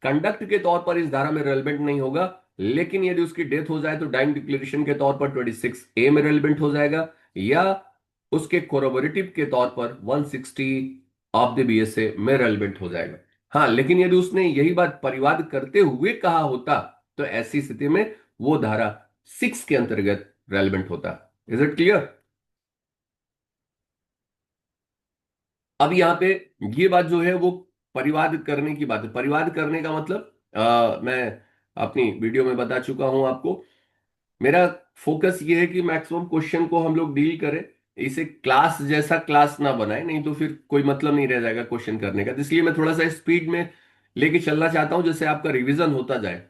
कंडक्ट के तौर पर इस धारा में रेलिवेंट नहीं होगा। लेकिन यदि उसकी डेथ हो जाए तो डाइंग डिक्लेरेशन के तौर पर 26A में रेलिवेंट हो जाएगा, या उसके कोरोबोरेटिव के तौर पर 160 ऑफ द बीएसए में रेलिवेंट हो जाएगा। हाँ, लेकिन यदि उसने यही बात परिवाद करते हुए कहा होता, तो ऐसी स्थिति में वो धारा 6 के अंतर्गत रेलिवेंट होता। Is it clear? अब यहां पे ये बात जो है वो परिवाद करने की बात है। परिवाद करने का मतलब मैं अपनी वीडियो में बता चुका हूं आपको। मेरा फोकस ये है कि मैक्सिमम क्वेश्चन को हम लोग डील करें, इसे क्लास जैसा क्लास ना बनाए, नहीं तो फिर कोई मतलब नहीं रह जाएगा क्वेश्चन करने का। तो इसलिए मैं थोड़ा सा स्पीड में लेके चलना चाहता हूं, जिससे आपका रिवीजन होता जाए।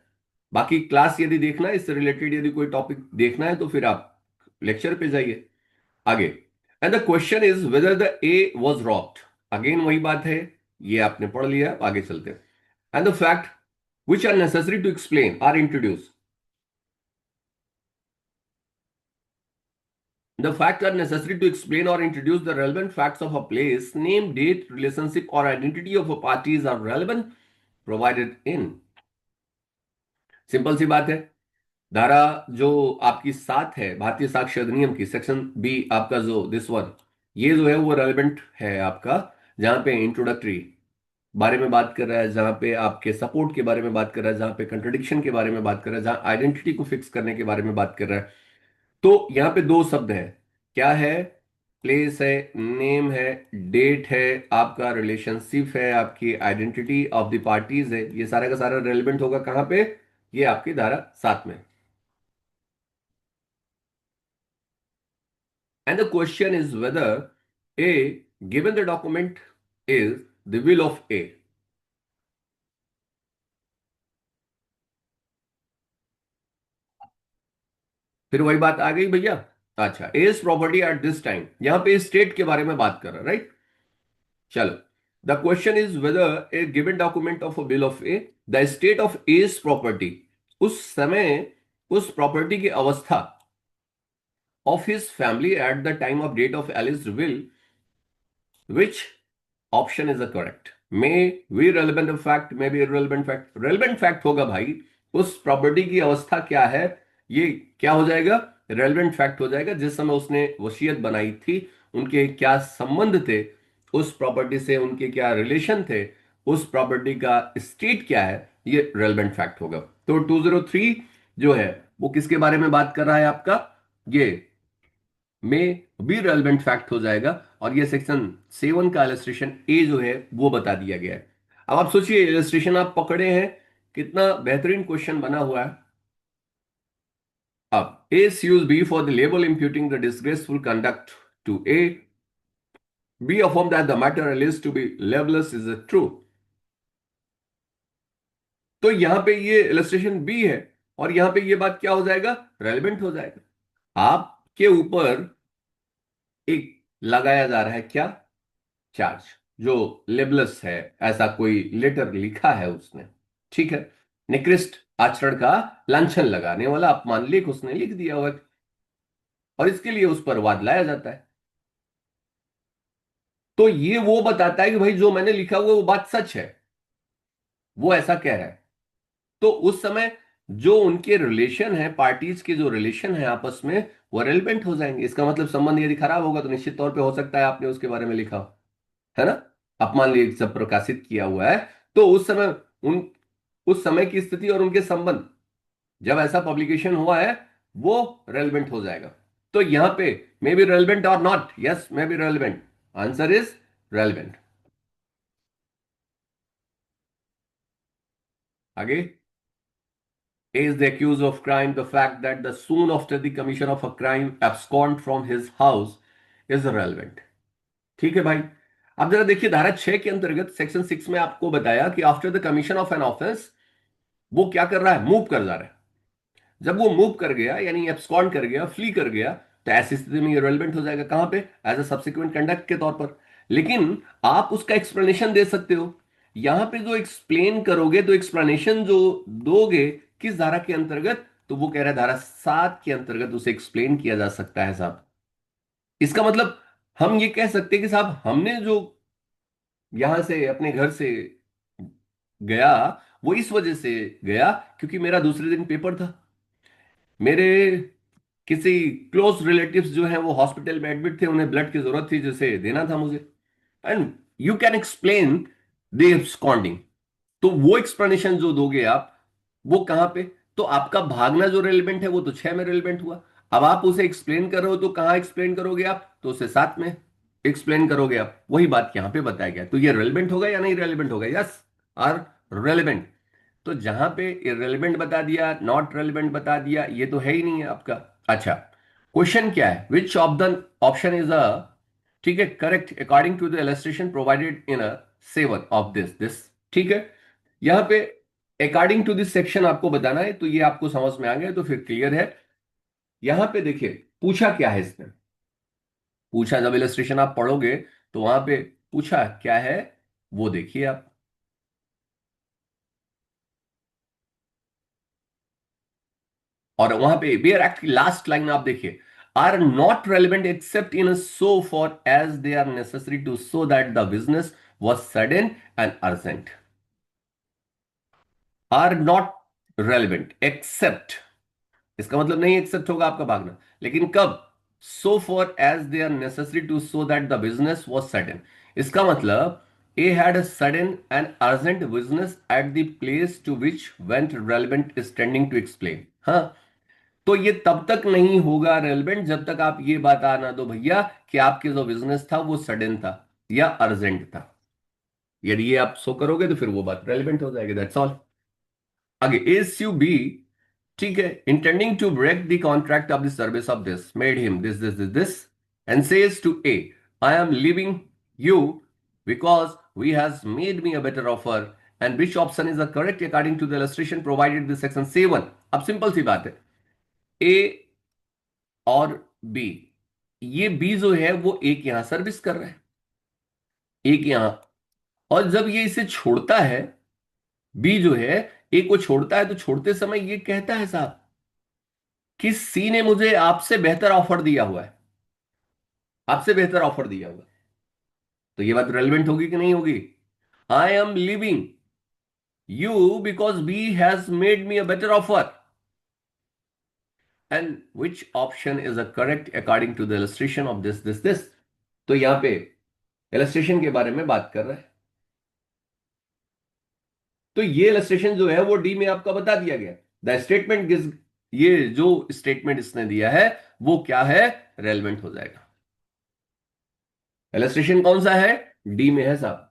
बाकी क्लास यदि देखना है, इससे रिलेटेड यदि कोई टॉपिक देखना है, तो फिर आप लेक्चर पे जाइए। आगे, and the question is whether the A was robbed. Again वही बात है, ये आपने पढ़ लिया, आगे चलते हैं। And the fact which are necessary to explain or introduce. The facts are necessary to explain or introduce the relevant facts of a place, name, date, relationship, or identity of a parties are relevant provided in। Simple सी बात है। धारा जो आपकी 7 है भारतीय साक्ष्य अधिनियम की, सेक्शन बी आपका जो दिस वन, ये जो है वो रेलिवेंट है आपका, जहां पे इंट्रोडक्टरी बारे में बात कर रहा है, जहां पे आपके सपोर्ट के बारे में बात कर रहा है, जहां पे कंट्रडिक्शन के बारे में बात कर रहा है, जहां आइडेंटिटी को फिक्स करने के बारे में बात कर रहा है। तो यहाँ पे दो शब्द है, क्या है? प्लेस है, नेम है, डेट है, आपका रिलेशनशिप है, आपकी आइडेंटिटी ऑफ द पार्टीज है, ये सारा का सारा रेलिवेंट होगा कहाँ पे? ये आपकी धारा 7 में। And the question is whether A given the document is the will of A. फिर वही बात आ गई भैया। अच्छा, as property at this time, यहां पे स्टेट के बारे में बात कर रहा है, राइट? चलो, the question is whether A given document of a bill of A the state of A's property, उस समय उस प्रॉपर्टी की अवस्था of his family at the time of date of Alice will, which option is the correct? May we relevant fact, may be irrelevant fact. Relevant fact होगा भाई, उस property की अवस्था क्या है, ये क्या हो जाएगा? रेलिवेंट फैक्ट हो जाएगा। जिस समय उसने वसीयत बनाई थी, उनके क्या संबंध थे उस प्रॉपर्टी से, उनके क्या रिलेशन थे, उस प्रॉपर्टी का स्टेट क्या है, ये रेलिवेंट फैक्ट होगा। तो 203 जो है वो किसके बारे में बात कर रहा है आपका? ये में भी रेलिवेंट फैक्ट हो जाएगा। और ये सेक्शन 7 का इलस्ट्रेशन ए जो है वो बता दिया गया है। अब आप सोचिए, इलस्ट्रेशन आप पकड़े हैं, कितना बेहतरीन क्वेश्चन बना हुआ है। अब A sues B for the libel imputing the disgraceful conduct to A, B affirm that the matter alleged to be libelous is true। तो यहां पे ये इलस्ट्रेशन बी है, और यहां पे ये बात क्या हो जाएगा? रेलिवेंट हो जाएगा। आपके ऊपर एक लगाया जा रहा है क्या? चार्ज, जो लेबलस है, ऐसा कोई लेटर लिखा है उसने, ठीक है, निकृष्ट आचरण का लांछन लगाने वाला अपमान लेख उसने लिख दिया हुआ है, और इसके लिए उस पर वाद लाया जाता है। तो ये वो बताता है कि भाई जो मैंने लिखा हुआ वो बात सच है, वो ऐसा कह रहा है। तो उस समय जो उनके रिलेशन है, पार्टीज के जो रिलेशन है आपस में, वो रेलिवेंट हो जाएंगे। इसका मतलब संबंध यदि खराब होगा तो निश्चित तौर पे हो सकता है आपने उसके बारे में लिखा हो, है ना, अपमान लेख जब प्रकाशित किया हुआ है, तो उस समय उन उस समय की स्थिति और उनके संबंध, जब ऐसा पब्लिकेशन हुआ है, वो रेलिवेंट हो जाएगा। तो यहां पे मे बी रेलिवेंट और not, yes may be relevant, answer is relevant. आगे, is the accused of crime the fact that the soon after the commission of a crime abscond from his house is relevant। ठीक है भाई। अब जरा देखिए, धारा 6 के अंतर्गत सेक्शन 6 में आपको बताया कि after the commission of an offence वो क्या कर रहा है? मूव कर जा रहा है। जब वो मूव कर गया, यानी एब्सकॉन्ड कर गया, फ्ली कर गया, तो ऐसी स्थिति में ये रेलिवेंट हो जाएगा कहां पे? एज अ सब्सिक्वेंट कंडक्ट के तौर पर। लेकिन आप उसका एक्सप्लेनेशन दे सकते हो। यहां पे जो एक्सप्लेन करोगे, तो एक्सप्लेनेशन जो दोगे किस धारा के अंतर्गत? तो वो कह रहा है धारा 7 के अंतर्गत उसे एक्सप्लेन किया जा सकता है साहब। इसका मतलब हम ये कह सकते हैं कि साहब हमने जो यहां से अपने घर से गया, वो इस वजह से गया क्योंकि मेरा दूसरे दिन पेपर था, मेरे किसी क्लोज रिलेटिव्स जो हैं वो हॉस्पिटल में एडमिट थे, उन्हें ब्लड की जरूरत थी जिसे देना था मुझे, and you can explain the absconding. तो वो एक्सप्लेनेशन जो दोगे आप, वो कहां पे? तो आपका भागना जो रेलिवेंट है वो तो 6 में रेलिवेंट हुआ। अब आप उसे एक्सप्लेन कर रहे हो तो कहां एक्सप्लेन करोगे आप? तो उसे 7 में एक्सप्लेन करोगे आप। वही बात यहां पे बताया गया। तो ये रेलिवेंट होगा या नहीं रेलिवेंट होगा? Yes, or relevant. तो जहां पे इरेलीवेंट बता दिया, नॉट रेलिवेंट बता दिया, ये तो है ही नहीं है आपका। अच्छा, क्वेश्चन क्या है? Which of the option is a, ठीक है, correct according to the illustration provided in a 7 of this, ठीक है। यहां पे अकॉर्डिंग टू दिस सेक्शन आपको बताना है, तो ये आपको समझ में आ गया तो फिर क्लियर है। यहां पे देखिए, पूछा क्या है इसने? पूछा, जब इलस्ट्रेशन आप पढ़ोगे तो वहां पे पूछा क्या है वो देखिए आप। और वहां पे बियर एक्ट की लास्ट लाइन आप देखिए, are not relevant except in so far as they are necessary to show that the business was sudden and urgent. Are not relevant except, इसका मतलब नहीं एक्सेप्ट होगा आपका भागना, लेकिन कब? So far as they are necessary to show that the business was sudden. इसका मतलब A had a sudden and urgent business at the place to which went relevant standing to explain. हाँ, तो ये तब तक नहीं होगा रेलिवेंट जब तक आप ये बात आना दो भैया कि आपके जो बिजनेस था वो सडन था या अर्जेंट था। यदि ये आप शो करोगे तो फिर वो बात रेलिवेंट हो जाएगी, दैट्स ऑल। आगे, एस यू बी, ठीक है, intending to break the contract of the service of this made him this and says to A, I am leaving you because B has made me a better offer and which option is the correct according to the illustration provided this section 7। अब simple सी बात है, ए और B, ये B जो है वो ए के यहां सर्विस कर रहा है, ए के यहां। और जब ये इसे छोड़ता है, बी जो है ए को छोड़ता है, तो छोड़ते समय ये कहता है साहब कि सी ने मुझे आपसे बेहतर ऑफर दिया हुआ है, आपसे बेहतर ऑफर दिया हुआ है। तो ये बात रेलिवेंट होगी कि नहीं होगी? I am leaving you because B has made me a better offer and which option is a correct according to the illustration of this. तो यहां पे इलस्ट्रेशन के बारे में बात कर रहा है। तो ये इलस्ट्रेशन जो है वो डी में आपका बता दिया गया। द स्टेटमेंट गिव्स, ये जो स्टेटमेंट इसने दिया है वो क्या है, रेलेवेंट हो जाएगा। इलस्ट्रेशन कौन सा है? डी में है साहब,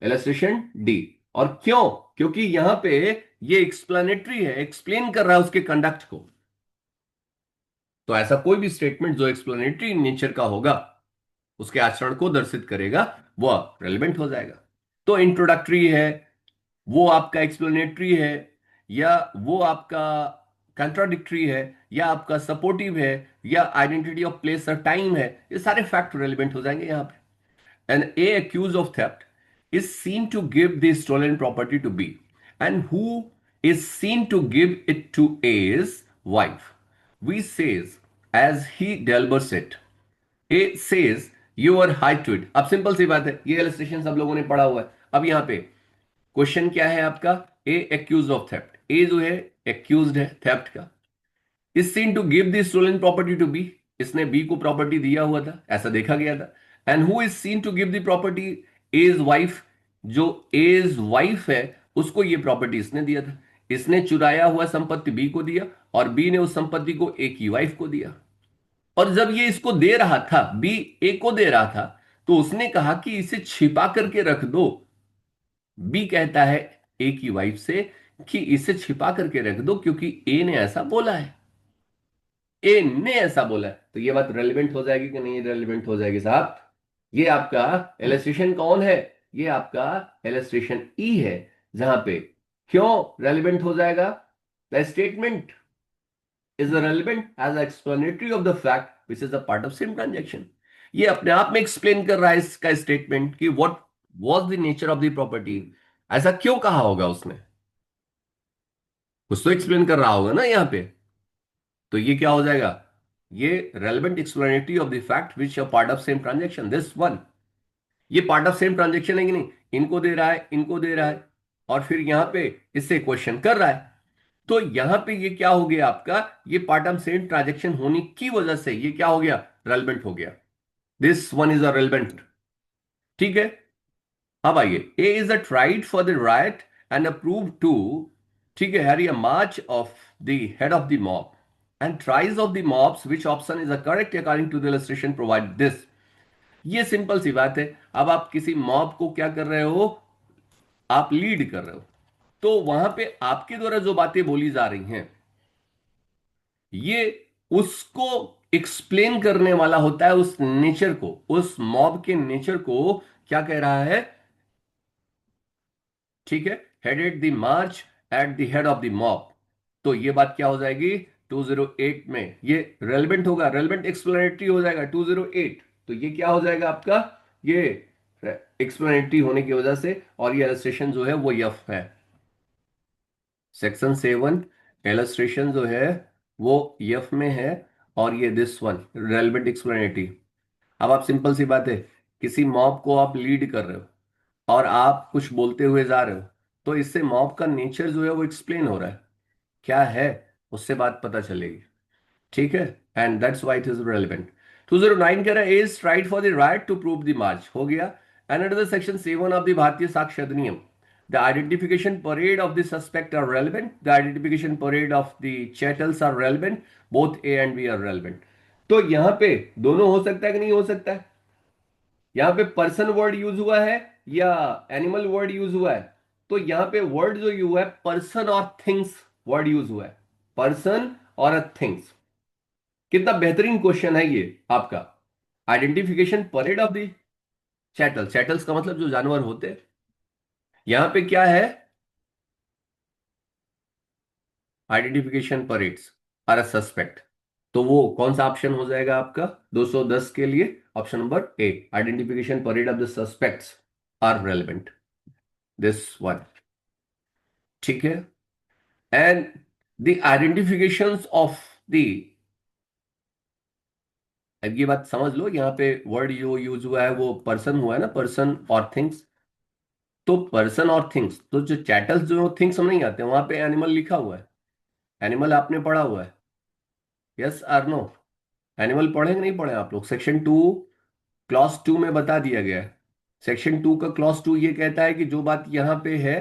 इलस्ट्रेशन डी। और क्यों? क्योंकि यहां पे ये एक्सप्लेनेटरी है, एक्सप्लेन कर रहा है उसके कंडक्ट को। तो ऐसा कोई भी स्टेटमेंट जो एक्सप्लेनेटरी नेचर का होगा, उसके आचरण को दर्शित करेगा, वो रेलेवेंट हो जाएगा। तो इंट्रोडक्टरी है, वो आपका एक्सप्लेनेटरी है, या वो आपका कंट्राडिक्टरी है, या आपका सपोर्टिव है, या आइडेंटिटी ऑफ प्लेस और टाइम है, ये सारे फैक्ट रेलिवेंट हो जाएंगे यहां पे। An A accused of theft is seen to give the stolen property to B, and who is seen to give it to A's wife. We says as he delivers it. A says you are high to it. अब simple सी बात है, ये illustration सब लोगों ने पढ़ा हुआ है। अब यहां पे क्वेश्चन क्या है आपका? A accused of theft, A जो है एक्यूज्ड है थेफ्ट का, is seen to give the stolen property to B, इसने बी को प्रॉपर्टी दिया हुआ था, ऐसा देखा गया था। And who is seen to give the property? A's wife, जो एज वाइफ है उसको ये प्रॉपर्टी इसने दिया था। इसने चुराया हुआ संपत्ति बी को दिया, और बी ने उस संपत्ति को ए की वाइफ को दिया। और जब ये इसको दे रहा था, बी ए को दे रहा था, तो उसने कहा कि इसे छिपा करके रख दो। बी कहता है ए की वाइफ से कि इसे छिपा करके रख दो क्योंकि ए ने ऐसा बोला है, ए ने ऐसा बोला है। तो ये बात रेलिवेंट हो जाएगी कि नहीं रेलिवेंट हो जाएगी साहब? ये आपका इलस्ट्रेशन कौन है? ये आपका इलस्ट्रेशन ई है, जहां पे क्यों रेलिवेंट हो जाएगा? The statement is relevant as explanatory of the fact which is a part of same transaction. ये अपने आप में एक्सप्लेन कर रहा है इसका स्टेटमेंट कि what was the nature of the property. ऐसा क्यों कहा होगा उसने, कुछ तो एक्सप्लेन कर रहा होगा ना यहाँ पे। तो ये क्या हो जाएगा? ये relevant explanatory of the fact which are part of same transaction, this one. ये पार्ट ऑफ सेम ट्रांजेक्शन है कि नहीं? इनको दे रहा है, इनको दे रहा है, और फिर यहां पे इससे क्वेश्चन कर रहा है। तो यहां पे ये क्या हो गया आपका? ये पार्ट ऑफ सेम ट्रांजेक्शन होने की वजह से ये क्या हो गया? रेलेवेंट हो गया। This one is a relevant. ठीक है, अब आइए, A is the tried for the riot and approve to, ठीक है, harry a march of the head of the mob and tries of the mobs which option is a correct according to the illustration provide this. ये simple सी बात है। अब आप किसी mob को क्या कर रहे हो? आप लीड कर रहे हो। तो वहां पे आपके द्वारा जो बातें बोली जा रही हैं, ये उसको एक्सप्लेन करने वाला होता है, उस नेचर को, उस मॉब के नेचर को। क्या कह रहा है? ठीक है, headed the March at the head of the mob. तो ये बात क्या हो जाएगी? 208 में ये रेलेवेंट होगा, रेलेवेंट एक्सप्लेनेटरी हो जाएगा 208। तो ये क्या हो जाएगा आपका? ये एक्सप्लेनेटरी होने की वजह से, और ये इलस्ट्रेशन जो है वो यफ है। सेक्शन 7 इलस्ट्रेशन जो है वो यफ में है, और ये दिस वन रेलेवेंट एक्सप्लेनेटरी। अब आप सिंपल सी बात है, किसी मॉब को आप लीड कर रहे हो और आप कुछ बोलते हुए जा रहे हो, तो इससे मॉब का नेचर जो है वो एक्सप्लेन हो रहा है। क्या है? उससे बात पता चलेगी। ठीक है, and that's why it is relevant. 209 कह रहा है is tried for the riot to prove the march, हो गया। And under the section 7 of the Bharatiya Sakshya Adhiniyam, the identification parade of the suspect are relevant, the identification parade of the chattels are relevant, both A and B are relevant. तो यहां पे दोनों हो सकता है कि नहीं हो सकता है? यहां पे पर्सन वर्ड यूज हुआ है या एनिमल वर्ड यूज हुआ है? तो यहां पे वर्ड जो यूज हुआ है पर्सन और थिंग्स वर्ड यूज हुआ है, पर्सन और अ थिंग्स। कितना बेहतरीन क्वेश्चन है ये आपका। Identification parade of the chattel, chattels का मतलब जो जानवर होते हैं, यहां पे क्या है? Identification parades are a suspect. तो वो कौन सा ऑप्शन हो जाएगा आपका 210 के लिए? Option number A, identification parade of the suspects are relevant, this one. ठीक है, and the identifications of the, अब ये बात समझ लो, यहाँ पे वर्ड जो यूज हुआ है वो पर्सन हुआ है ना, पर्सन और थिंग्स। तो पर्सन और थिंग्स, तो जो चैटल्स जो थिंग्स हम नहीं आते वहां पे एनिमल लिखा हुआ है। एनिमल आपने पढ़ा हुआ है, यस और नो? एनिमल पढ़े कि नहीं पढ़े आप लोग? सेक्शन 2 क्लॉज 2 में बता दिया गया है। सेक्शन 2 का क्लॉज 2 ये कहता है कि जो बात यहाँ पे है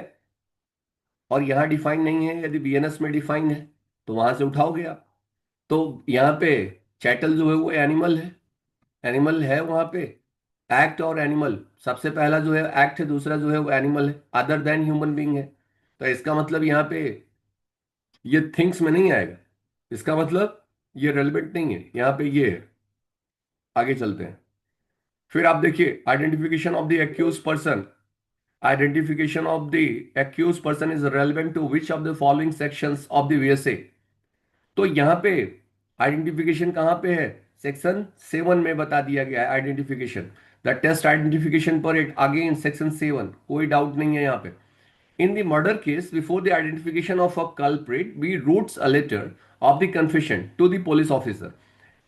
और यहाँ डिफाइन नहीं है, यदि बीएनएस में डिफाइन है तो वहां से उठाओगे आप। तो यहाँ पे चैटल जो है वो एनिमल है, एनिमल है वहां पे। एक्ट और एनिमल, सबसे पहला जो है एक्ट है, दूसरा जो है वो एनिमल है, अदर देन ह्यूमन बीइंग है। तो इसका मतलब यहाँ पे ये थिंग्स में नहीं आएगा, इसका मतलब ये रेलिवेंट नहीं है, यहाँ पे ये है। आगे चलते हैं। फिर आप देखिए identification of the accused person, identification of the accused person is relevant to which of the following sections of the BSA. तो यहां पे आइडेंटिफिकेशन कहां पे है? सेक्शन 7 में बता दिया गया है आइडेंटिफिकेशन। द टेस्ट आइडेंटिफिकेशन पर इट अगेन सेक्शन 7, कोई डाउट नहीं है यहां पे। In the murder case, before the identification of a culprit, B writes a letter of the confession to the police officer.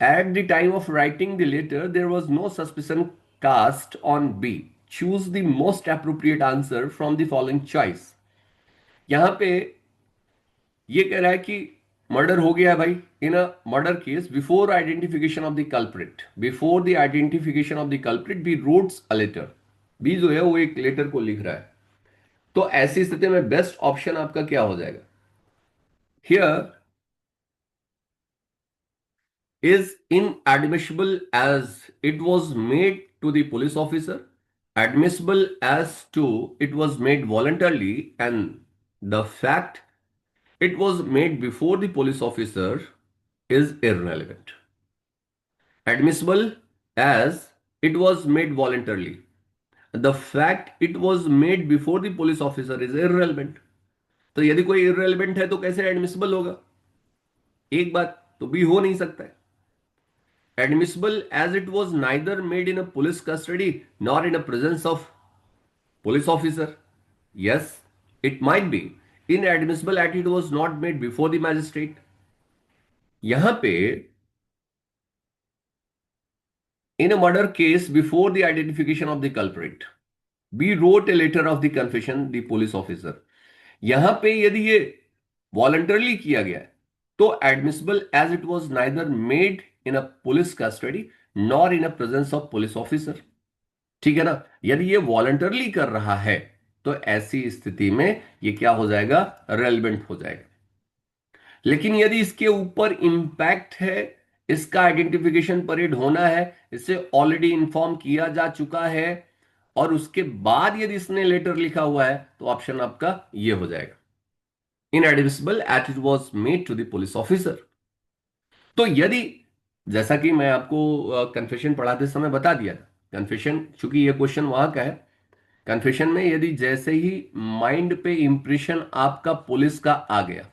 At the time of writing the letter, there was no suspicion cast on B. Choose the most appropriate answer from the following choice. यहाँ पे ये कह रहा है कि murder हो गया है भाई। In a murder case before identification of the culprit, before the identification of the culprit B roads a letter. B जो है वो एक लेटर को लिख रहा है। तो ऐसी स्थिति में बेस्ट ऑप्शन आपका क्या हो जाएगा? Here is inadmissible as it was made to the police officer, admissible as to it was made voluntarily, and the fact it was made before the police officer is irrelevant. Admissible as it was made voluntarily, the fact it was made before the police officer is irrelevant. तो यदि कोई irrelevant है तो कैसे admissible होगा? एक बात तो भी हो नहीं सकता है। Admissible as it was neither made in a police custody nor in the presence of police officer. Yes, it might be. Inadmissible as it was not made before the magistrate. यहां पे in a murder case before the identification of the culprit, B wrote a letter of the confession the police officer. यहां पे यदि ये voluntarily किया गया है तो admissible as it was neither made in a police custody nor in a presence of police officer. ठीक है ना? यदि ये वॉलंटरली कर रहा है तो ऐसी स्थिति में ये क्या हो जाएगा? रेलिवेंट हो जाएगा। लेकिन यदि इसके ऊपर इंपैक्ट है, इसका आइडेंटिफिकेशन परेड होना है, इसे ऑलरेडी इन्फॉर्म किया जा चुका है, और उसके बाद यदि इसने लेटर लिखा हुआ है तो ऑप्शन आपका ये हो जाएगा, inadmissible at it was made to the police officer. तो यदि, जैसा कि मैं आपको कन्फेशन पढ़ाते समय बता दिया था, कन्फेशन चूंकि ये क्वेश्चन वहां का है, कन्फेशन में यदि जैसे ही माइंड पे इंप्रेशन आपका पुलिस का आ गया,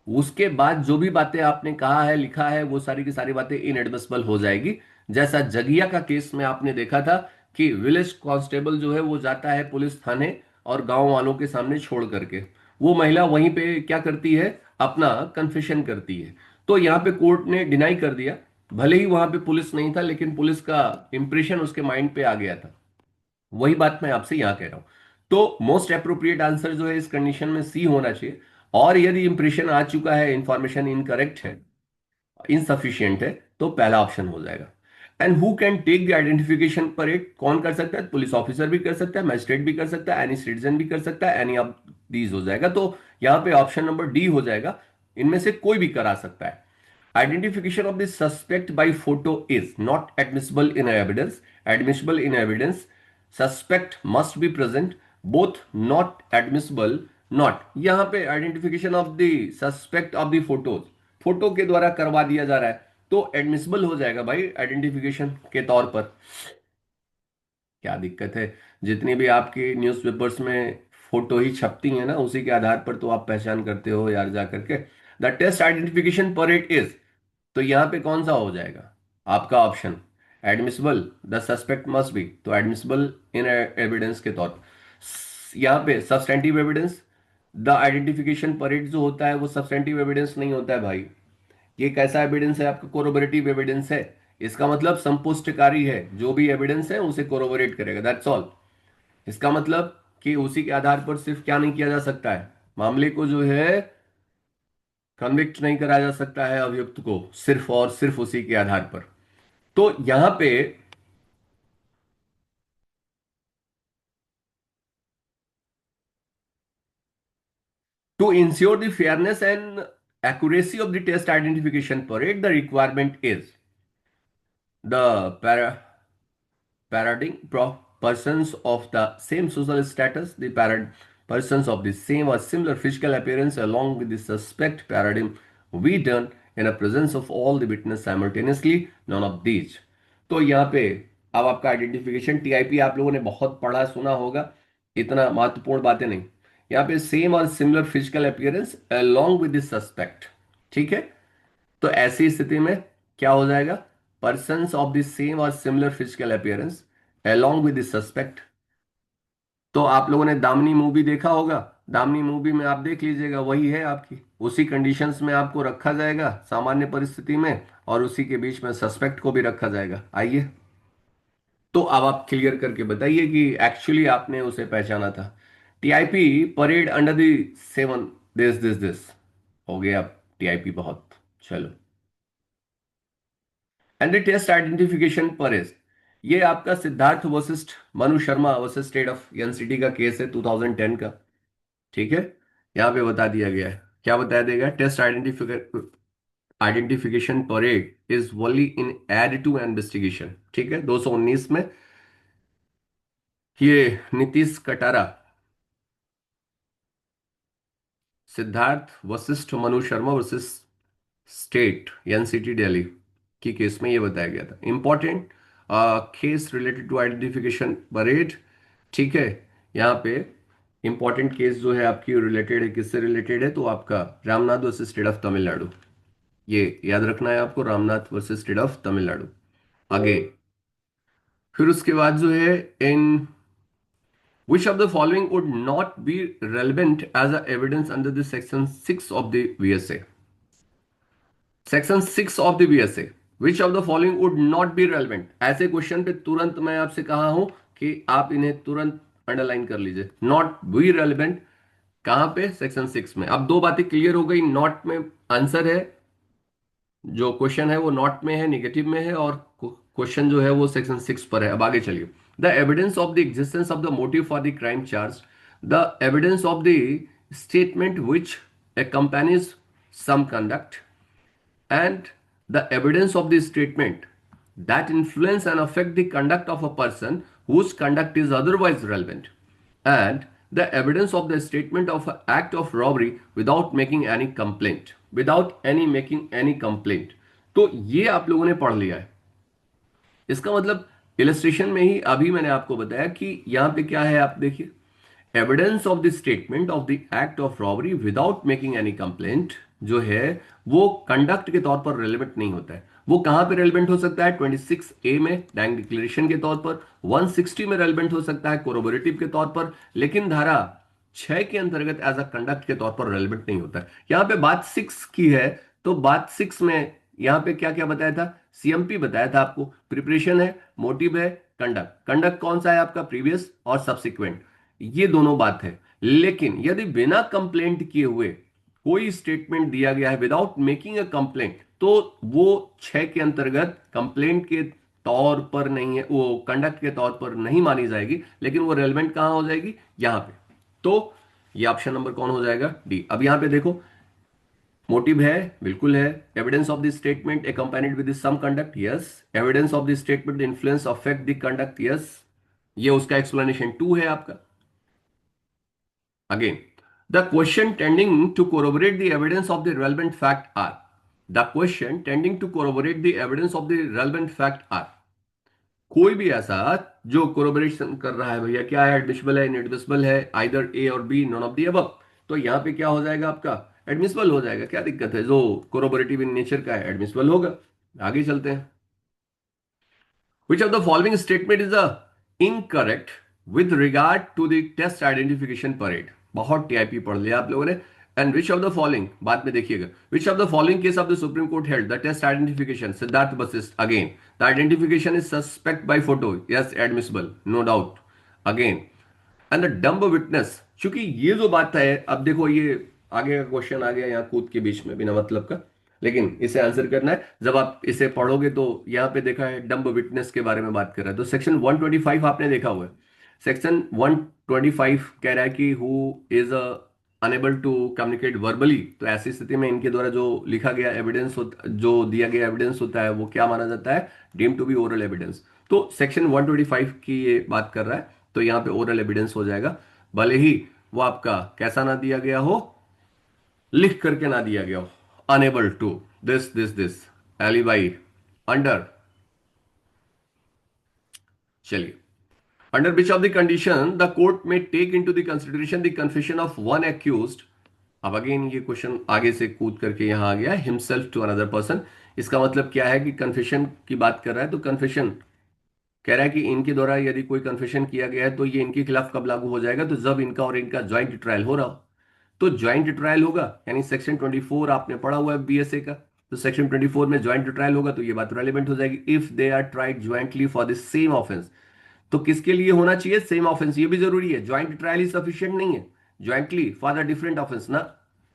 उसके बाद जो भी बातें आपने कहा है लिखा है वो सारी की सारी बातें इनएडमिसिबल हो जाएगी। जैसा जगिया का केस में आपने देखा था कि विलेज कांस्टेबल जो है वो जाता है पुलिस थाने और गांव वालों के सामने छोड़ करके, वो महिला वहीं पे क्या करती है? अपना कन्फेशन करती है। तो यहाँ पे कोर्ट ने डिनाई कर दिया, भले ही वहां पे पुलिस नहीं था लेकिन पुलिस का इंप्रेशन उसके माइंड पे आ गया था। वही बात मैं आपसे यहां कह रहा हूं। तो मोस्ट अप्रोप्रिएट आंसर जो है इस कंडीशन में सी होना चाहिए। और यदि इंप्रेशन आ चुका है, इंफॉर्मेशन इनकरेक्ट है, इनसफिशियंट है, तो पहला ऑप्शन हो जाएगा। And who can take the identification parade, कौन कर सकता है? पुलिस ऑफिसर भी कर सकता है, मजिस्ट्रेट भी कर सकता है, एनी सिटीजन भी कर सकता है, एनी ऑफ दीज हो जाएगा। तो यहां पे ऑप्शन नंबर डी हो जाएगा, इनमें से कोई भी करा सकता है। Identification of the suspect by photo is not admissible in evidence. Admissible in evidence, suspect must be present. Both not admissible, not। यहां पे identification of the suspect of the photos, photo के द्वारा करवा दिया जा रहा है, तो एडमिसिबल हो जाएगा भाई आइडेंटिफिकेशन के तौर पर। क्या दिक्कत है? जितनी भी आपके न्यूज़पेपर्स में फोटो ही छपती है ना, उसी के आधार पर तो आप पहचान करते हो यार जा करके। द टेस्ट आइडेंटिफिकेशन पर इट इज, तो यहां पे कौन सा हो जाएगा आपका option? Admissible, the suspect must be, तो एडमिसिबल इन एविडेंस के तौर पर। यहां पे substantive evidence, the identification parade जो होता है वो सब्सटेंटिव एविडेंस नहीं होता है भाई। ये कैसा एविडेंस है आपका? कोरोबोरेटिव एविडेंस है। इसका मतलब संपुष्टकारी है, जो भी एविडेंस है उसे कोरोबोरेट करेगा, दैट्स ऑल। इसका मतलब कि उसी के आधार पर सिर्फ क्या नहीं किया जा सकता है, मामले को जो है कन्विक्ट नहीं कराया जा सकता है अभियुक्त को, सिर्फ और सिर्फ उसी के आधार पर। तो यहां पे to ensure the fairness and accuracy of the test identification parade, the requirement is the paradigm persons of the same social status, the persons of the same or similar physical appearance, along with the suspect paradigm, we done in the presence of all the witness simultaneously, none of these। तो यहाँ पे अब आपका identification TIP आप लोगों ने बहुत पढ़ा सुना होगा, इतना महत्वपूर्ण बातें नहीं। यहाँ पे सेम और similar physical appearance along with the suspect, ठीक है। तो ऐसी स्थिति में क्या हो जाएगा? पर्सन्स ऑफ द सेम और similar physical appearance along with the suspect. तो आप लोगों ने दामिनी मूवी देखा होगा, दामिनी मूवी में आप देख लीजिएगा, वही है आपकी, उसी कंडीशंस में आपको रखा जाएगा सामान्य परिस्थिति में, और उसी के बीच में सस्पेक्ट को भी रखा जाएगा। आइए, तो अब आप क्लियर करके बताइए कि एक्चुअली आपने उसे पहचाना था। TIP parade under the seven this हो गया टीआईपी बहुत। चलो, एंड टेस्ट आइडेंटिफिकेशन परेज, ये आपका Siddharth Vashisht Manu Sharma versus state of NCT का केस है 2010 का, ठीक है। यहां पे बता दिया गया है, क्या बताया देगा? Test identification parade is only in aid to investigation, ठीक है। 219 में ये Nitish Katara, Siddharth Vashisht Manu Sharma versus state NCT Delhi की केस में ये बताया गया था। Important case related to identification parade, ठीक है। यहाँ पे इंपॉर्टेंट केस जो है आपकी रिलेटेड है, किससे रिलेटेड है? तो आपका Ramnath versus state of Tamil Nadu, ये याद रखना है आपको, Ramnath versus state of Tamil Nadu. आगे फिर उसके बाद जो है, इन which of the following would not be relevant as a evidence under the section 6 of the VSA? Section 6 of the BSA, which of the following would not be relevant? ऐसे question पे तुरंत मैं आपसे कहा हूं कि आप इन्हें तुरंत अंडरलाइन कर लीजिए, नॉट बी रेलिवेंट। कहां पे? सेक्शन 6 में। अब दो बातें क्लियर हो गई, नॉट में आंसर है, जो क्वेश्चन है वो नॉट में है, निगेटिव में है, और क्वेश्चन जो है वो सेक्शन 6 पर है। अब आगे चलिए। The evidence of the existence of the motive for the crime charge, the evidence of the statement which accompanies some conduct, and the evidence of the statement that influence and affect the conduct of a person whose conduct is otherwise relevant, and the evidence of the statement of an act of robbery without making any complaint, without any making any complaint। तो ये आप लोगों ने पढ़ लिया है। इसका मतलब इलस्ट्रेशन में ही अभी मैंने आपको बताया कि यहां पे क्या है, आप देखिए, evidence of the statement of the act of robbery without making any complaint जो है वो कंडक्ट के तौर पर रेलिवेंट नहीं होता है। वो कहां पे रेलिवेंट हो सकता है? 26A में डैंग डिक्लेरेशन के तौर पर, 160 में रेलिवेंट हो सकता है कोरोबोरेटिव के तौर पर, लेकिन धारा 6 के अंतर्गत एज अ कंडक्ट के तौर पर रेलिवेंट नहीं होता है। यहां पे बात 6 की है, तो बात 6 में यहां पे क्या क्या बताया था? सीएमपी बताया था आपको, प्रिपरेशन है, मोटिव है, कंडक्ट। कंडक्ट कौन सा है आपका? प्रीवियस और सब्सिक्वेंट, ये दोनों बात है। लेकिन यदि बिना कंप्लेंट किए हुए कोई स्टेटमेंट दिया गया है विदाउट मेकिंग अ कंप्लेंट, तो वो 6 के अंतर्गत कंप्लेंट के तौर पर नहीं है, वो कंडक्ट के तौर पर नहीं मानी जाएगी, लेकिन वो रेलेवेंट कहां हो जाएगी, यहां पे। तो ये ऑप्शन नंबर कौन हो जाएगा, डी। अब यहां पे देखो, मोटिव है, बिल्कुल है। Evidence of the statement accompanied with some conduct, yes. Evidence of the statement influence affect the conduct, yes. ये उसका एक्सप्लेनेशन टू है आपका। Again, the question tending to corroborate the evidence of the relevant fact are, the question tending to corroborate the evidence of the relevant fact are, कोई भी ऐसा जो कोरोबोरेशन कर रहा है, भैया क्या है, एडमिसिबल है, इनएडमिसिबल है, आइदर ए और B, none of the above. तो यहां पे क्या हो जाएगा आपका, एडमिसिबल हो जाएगा। क्या दिक्कत है, जो कोरोबोरेटिव इन नेचर का है एडमिसिबल होगा। आगे चलते हैं। Which of the following statement is a incorrect with regard to the test identification parade? बहुत टीआईपी पढ़ लिया आप लोगों ने। And which of the following, बाद में देखिएगा, which of the following case of the Supreme Court held the test identification, Siddharth Vashisht, again the identification is suspect by photo, yes admissible, no doubt, again. And the dumb witness, क्योंकि ये जो बात है, अब देखो ये आगे का क्वेश्चन आ गया यहाँ कूद के बीच में बिना मतलब का, लेकिन इसे आंसर करना है। जब आप इसे पढ़ोगे तो यहाँ पे देखा है डम्ब विटनेस के बारे में बात कर रहा है, तो सेक्शन 125 आपने देखा हुआ है। सेक्शन 125 कह रहा है कि who is unable to communicate verbally, तो ऐसी स्थिति में इनके द्वारा जो लिखा गया एविडेंस जो दिया गया एविडेंस होता है, वो क्या माना जाता है, deem to be oral evidence. तो सेक्शन 125 की ये बात कर रहा है, तो यहाँ पे ओरल एविडेंस हो जाएगा, भले ही वो आपका कैसा ना दिया गया हो, लिख करके ना दिया गया हो। Unable to this alibi under, चलिए, under which of the condition the court may take into the consideration the confession of one accused. अब अगेन ये क्वेश्चन आगे से कूद करके यहां आ गया, हिमसेल्फ टू अनदर पर्सन। इसका मतलब क्या है कि कन्फेशन की बात कर रहा है, तो कन्फेशन कह रहा है कि इनके द्वारा यदि कोई कन्फेशन किया गया है तो ये इनके खिलाफ कब लागू हो जाएगा, तो जब इनका और इनका ज्वाइंट ट्रायल हो रहा हो। तो ज्वाइंट ट्रायल होगा, यानी सेक्शन 24 आपने पढ़ा हुआ है बीएसए का, तो सेक्शन 24 में ज्वाइंट ट्रायल होगा, तो ये बात रेलिवेंट हो जाएगी। If they are tried jointly for the same offence, तो किसके लिए होना चाहिए, सेम ऑफेंस, ये भी जरूरी है। ज्वाइंट ट्रायल ही सफिशिएंट नहीं है, jointly for the different offence ना,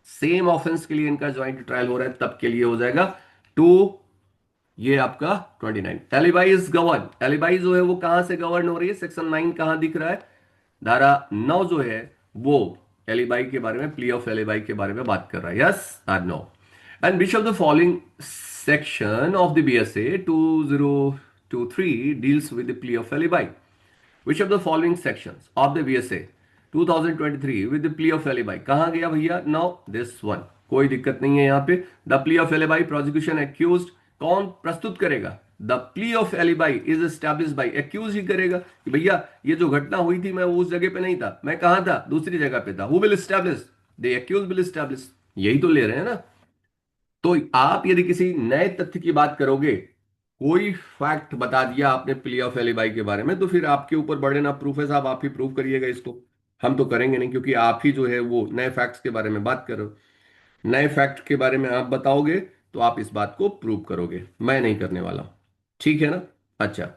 सेम ऑफेंस के लिए इनका ज्वाइंट ट्रायल हो रहा है, तब के लिए हो जाएगा टू, ये आपका 29। एलिबाई इज गवर्न, एलिबाई जो है वो कहां से गवर्न हो रही है, सेक्शन 9 कहां दिख रहा है, धारा 9 जो है वो एलिबाई के बारे में, प्ली ऑफ एलिबाई के बारे में बात कर रहा है, यस और no. And which of the following section of the BSA 2023 deals with the plea of alibi, which of the following sections of the BSA 2023 with the plea of alibi, कहां गया भैया, नो दिस वन, कोई दिक्कत नहीं है यहां पे। The plea of alibi prosecution accused, कौन प्रस्तुत करेगा, the plea of alibi is established by, accused ही करेगा कि भैया ये जो घटना हुई थी मैं उस जगह पे नहीं था, मैं कहां था, दूसरी जगह पे था। Who will establish, the accused will establish, यही तो ले रहे हैं ना। तो आप यदि किसी नए तथ्य की बात करोगे, कोई फैक्ट बता दिया आपने प्ली ऑफ एलिबाई के बारे में, तो फिर आपके ऊपर बर्डन ऑफ प्रूफ है साहब, आप ही प्रूव करिएगा इसको, हम तो करेंगे नहीं, क्योंकि आप ही जो है वो नए फैक्ट्स के बारे में बात कर रहे हो। नए फैक्ट के बारे में आप बताओगे तो आप इस बात को प्रूव करोगे, मैं नहीं करने वाला हूं, ठीक है ना। अच्छा,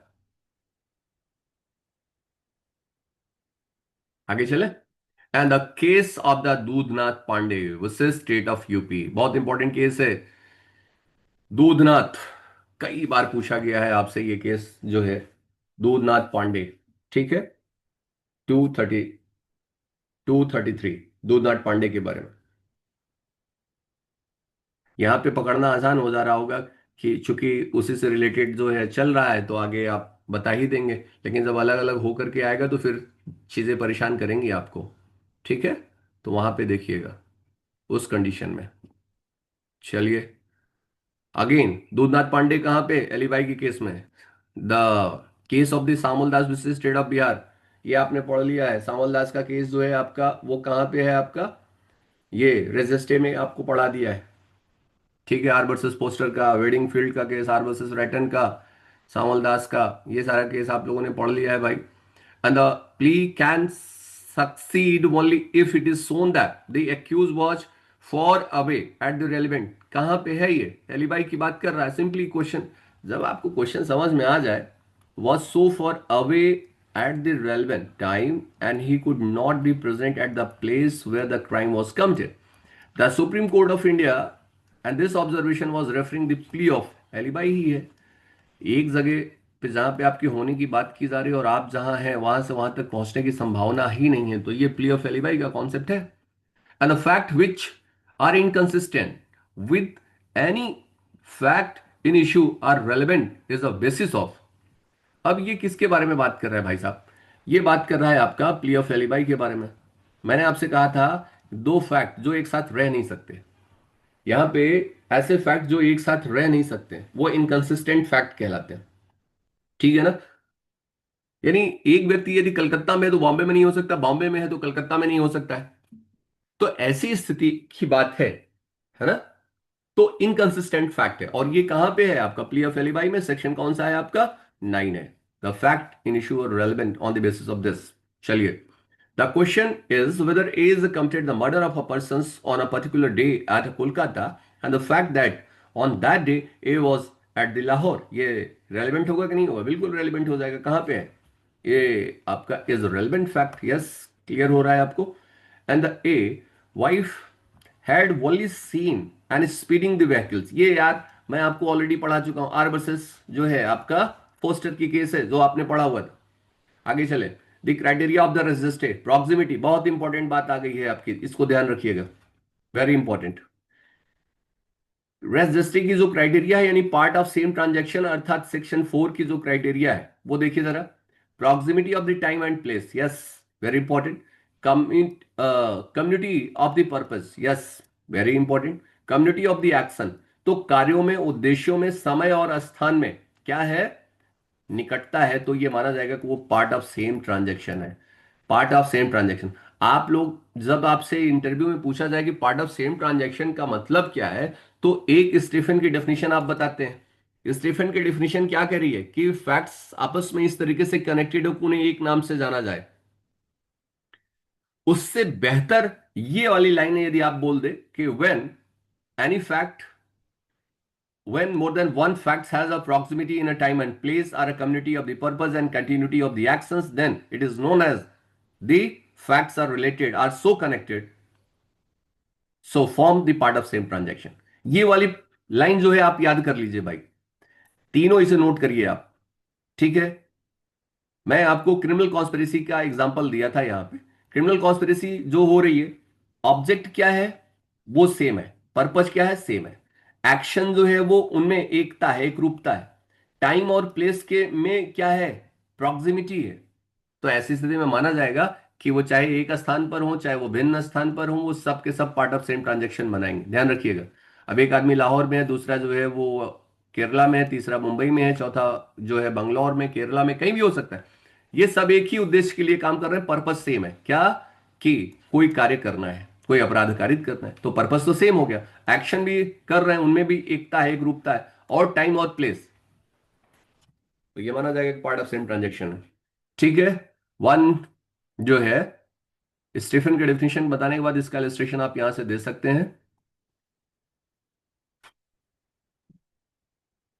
आगे चले। And the case of the Dudhnath Pandey versus state of UP, बहुत इंपॉर्टेंट केस है दूधनाथ, कई बार पूछा गया है आपसे ये केस जो है, दूधनाथ पांडे, ठीक है। 233 दूधनाथ पांडे के बारे में, यहाँ पे पकड़ना आसान हो जा रहा होगा कि चूंकि उसी से रिलेटेड जो है चल रहा है, तो आगे आप बता ही देंगे, लेकिन जब अलग अलग होकर के आएगा तो फिर चीजें परेशान करेंगी आपको, ठीक है। तो वहां पे देखिएगा उस कंडीशन में। चलिए, अगेन दूधनाथ पांडे कहाँ पे, एलिबाई के केस में, the case of the Samul Das versus state of Bihar, ये आपने पढ़ लिया है। सामुल दास का केस जो है आपका, वो कहाँ पे है आपका, ये रजिस्ट्रे में आपको पढ़ा दिया है, ठीक है। आर वर्सेस पोस्टर का, वेडिंग फील्ड का केस, आर वर्सेस रैटन का, सामुल दास का, ये सारा केस आप लोगों ने पढ़ लिया है भाई। And the plea can succeed only if it is shown that the accused was far away at the relevant, कहां पे है ये, एलिबाई की बात कर रहा है। सिंपली क्वेश्चन, जब आपको क्वेश्चन समझ में आ जाए, was so far away at the relevant time and he could not be present at the place where the crime was committed, the Supreme Court of India, and this observation was referring the plea of alibi ही है। एक जगह पे जहां पे आपकी होने की बात की जा रही है और आप जहां हैं वहां से वहां तक पहुंचने की संभावना ही नहीं है, तो ये प्ली ऑफ एलिबाई का कॉन्सेप्ट है। And the fact which are inconsistent with any fact in issue are relevant is the basis of. अब ये किसके बारे में बात कर रहा है भाई साहब? ये बात कर रहा है आपका प्ली ऑफ एलिबाई के बारे में। मैंने आपसे कहा था दो फैक्ट जो एक साथ रह नहीं सकते, यहां पे ऐसे फैक्ट जो एक साथ रह नहीं सकते वो इनकंसिस्टेंट फैक्ट कहलाते हैं। ठीक है ना? यानी एक व्यक्ति यदि कलकत्ता में है तो बॉम्बे में नहीं हो सकता, बॉम्बे में है तो कलकत्ता में नहीं हो सकता है। तो ऐसी स्थिति की बात है ना? तो इनकंसिस्टेंट फैक्ट है, और ये कहां पे है आपका प्ली ऑफ एलिबाई में? सेक्शन कौन सा है आपका? 9 है। The fact in issue are relevant on the basis of this. चलिए, the question is whether A is committed the murder of a person on a particular day at Kolkata and the fact that on that day A was at the Lahore. ये relevant होगा कि नहीं होगा? बिल्कुल relevant हो जाएगा। कहां पे है ये आपका? Is relevant fact. Yes, clear हो रहा है आपको? And the a wife had only seen and speeding the vehicles. ये यार मैं आपको ऑलरेडी पढ़ा चुका हूं, आर वर्सेस जो है आपका फोस्टर की केस है जो आपने पढ़ा हुआ था। आगे चले, the criteria of the register proximity, बहुत इंपॉर्टेंट बात आ गई है आपकी, इसको ध्यान रखिएगा, वेरी इंपॉर्टेंट। रेजिस्ट्री की जो क्राइटेरिया है यानी पार्ट ऑफ सेम ट्रांजैक्शन, अर्थात सेक्शन 4 की जो क्राइटेरिया है वो देखिए जरा। Proximity of the time and place, yes, very important. Community of the purpose, yes, very important. Community of the action, तो कार्यों में, उद्देश्यों में, समय और स्थान में क्या है? निकटता है, तो ये माना जाएगा कि वो पार्ट ऑफ सेम ट्रांजैक्शन है। Part of same transaction. आप लोग जब आपसे इंटरव्यू में पूछा जाए कि पार्ट ऑफ सेम ट्रांजैक्शन का मतलब क्या है, तो एक स्टीफन की डेफिनेशन आप बताते हैं। स्टीफन की डेफिनेशन क्या कह रही है कि फैक्ट्स आपस में इस तरीके से कनेक्टेड हो कि उन्हें एक नाम से जाना जाए। उससे बेहतर ये वाली लाइन है, यदि आप बोल दे कि when any fact, when more than one fact has a proximity in a time and place or a community of the purpose and continuity of the actions, then it is known as the facts are related, are so connected, so form the part of same transaction। ये वाली line जो है आप याद कर लीजिए भाई, तीनों इसे नोट करिए आप। ठीक है? मैं आपको क्रिमिनल कॉन्स्पिरेसी का एग्जांपल दिया था यहां पे। क्रिमिनल कॉन्स्पिरेसी जो हो रही है, ऑब्जेक्ट क्या है? वो सेम है। पर्पस क्या है? सेम है। एक्शन जो है वो उनमें एकता है, एक रूपता है। टाइम और प्लेस के में क्या है? प्रॉक्सिमिटी है। तो ऐसी स्थिति में माना जाएगा कि वो चाहे एक स्थान पर हो चाहे वो भिन्न स्थान पर हो, वो सब के सब पार्ट ऑफ सेम ट्रांजेक्शन बनाएंगे। ध्यान रखिएगा। अब एक आदमी लाहौर में है, दूसरा जो है वो केरला में है, तीसरा मुंबई में है, चौथा जो है बंगलौर में, केरला में, कहीं भी हो सकता है। ये सब एक ही उद्देश्य के लिए काम कर रहे हैं, पर्पस सेम है। क्या? कि कोई कार्य करना है, कोई अपराध कारित करना है, तो पर्पस तो सेम हो गया। एक्शन भी कर रहे हैं, उनमें भी एकता है, एक रूपता है, और टाइम और प्लेस, तो ये माना जाएगा पार्ट ऑफ सेम ट्रांजेक्शन है। ठीक है? वन जो है स्टीफन के डेफिनेशन बताने के बाद इसका इलस्ट्रेशन आप यहां से दे सकते हैं।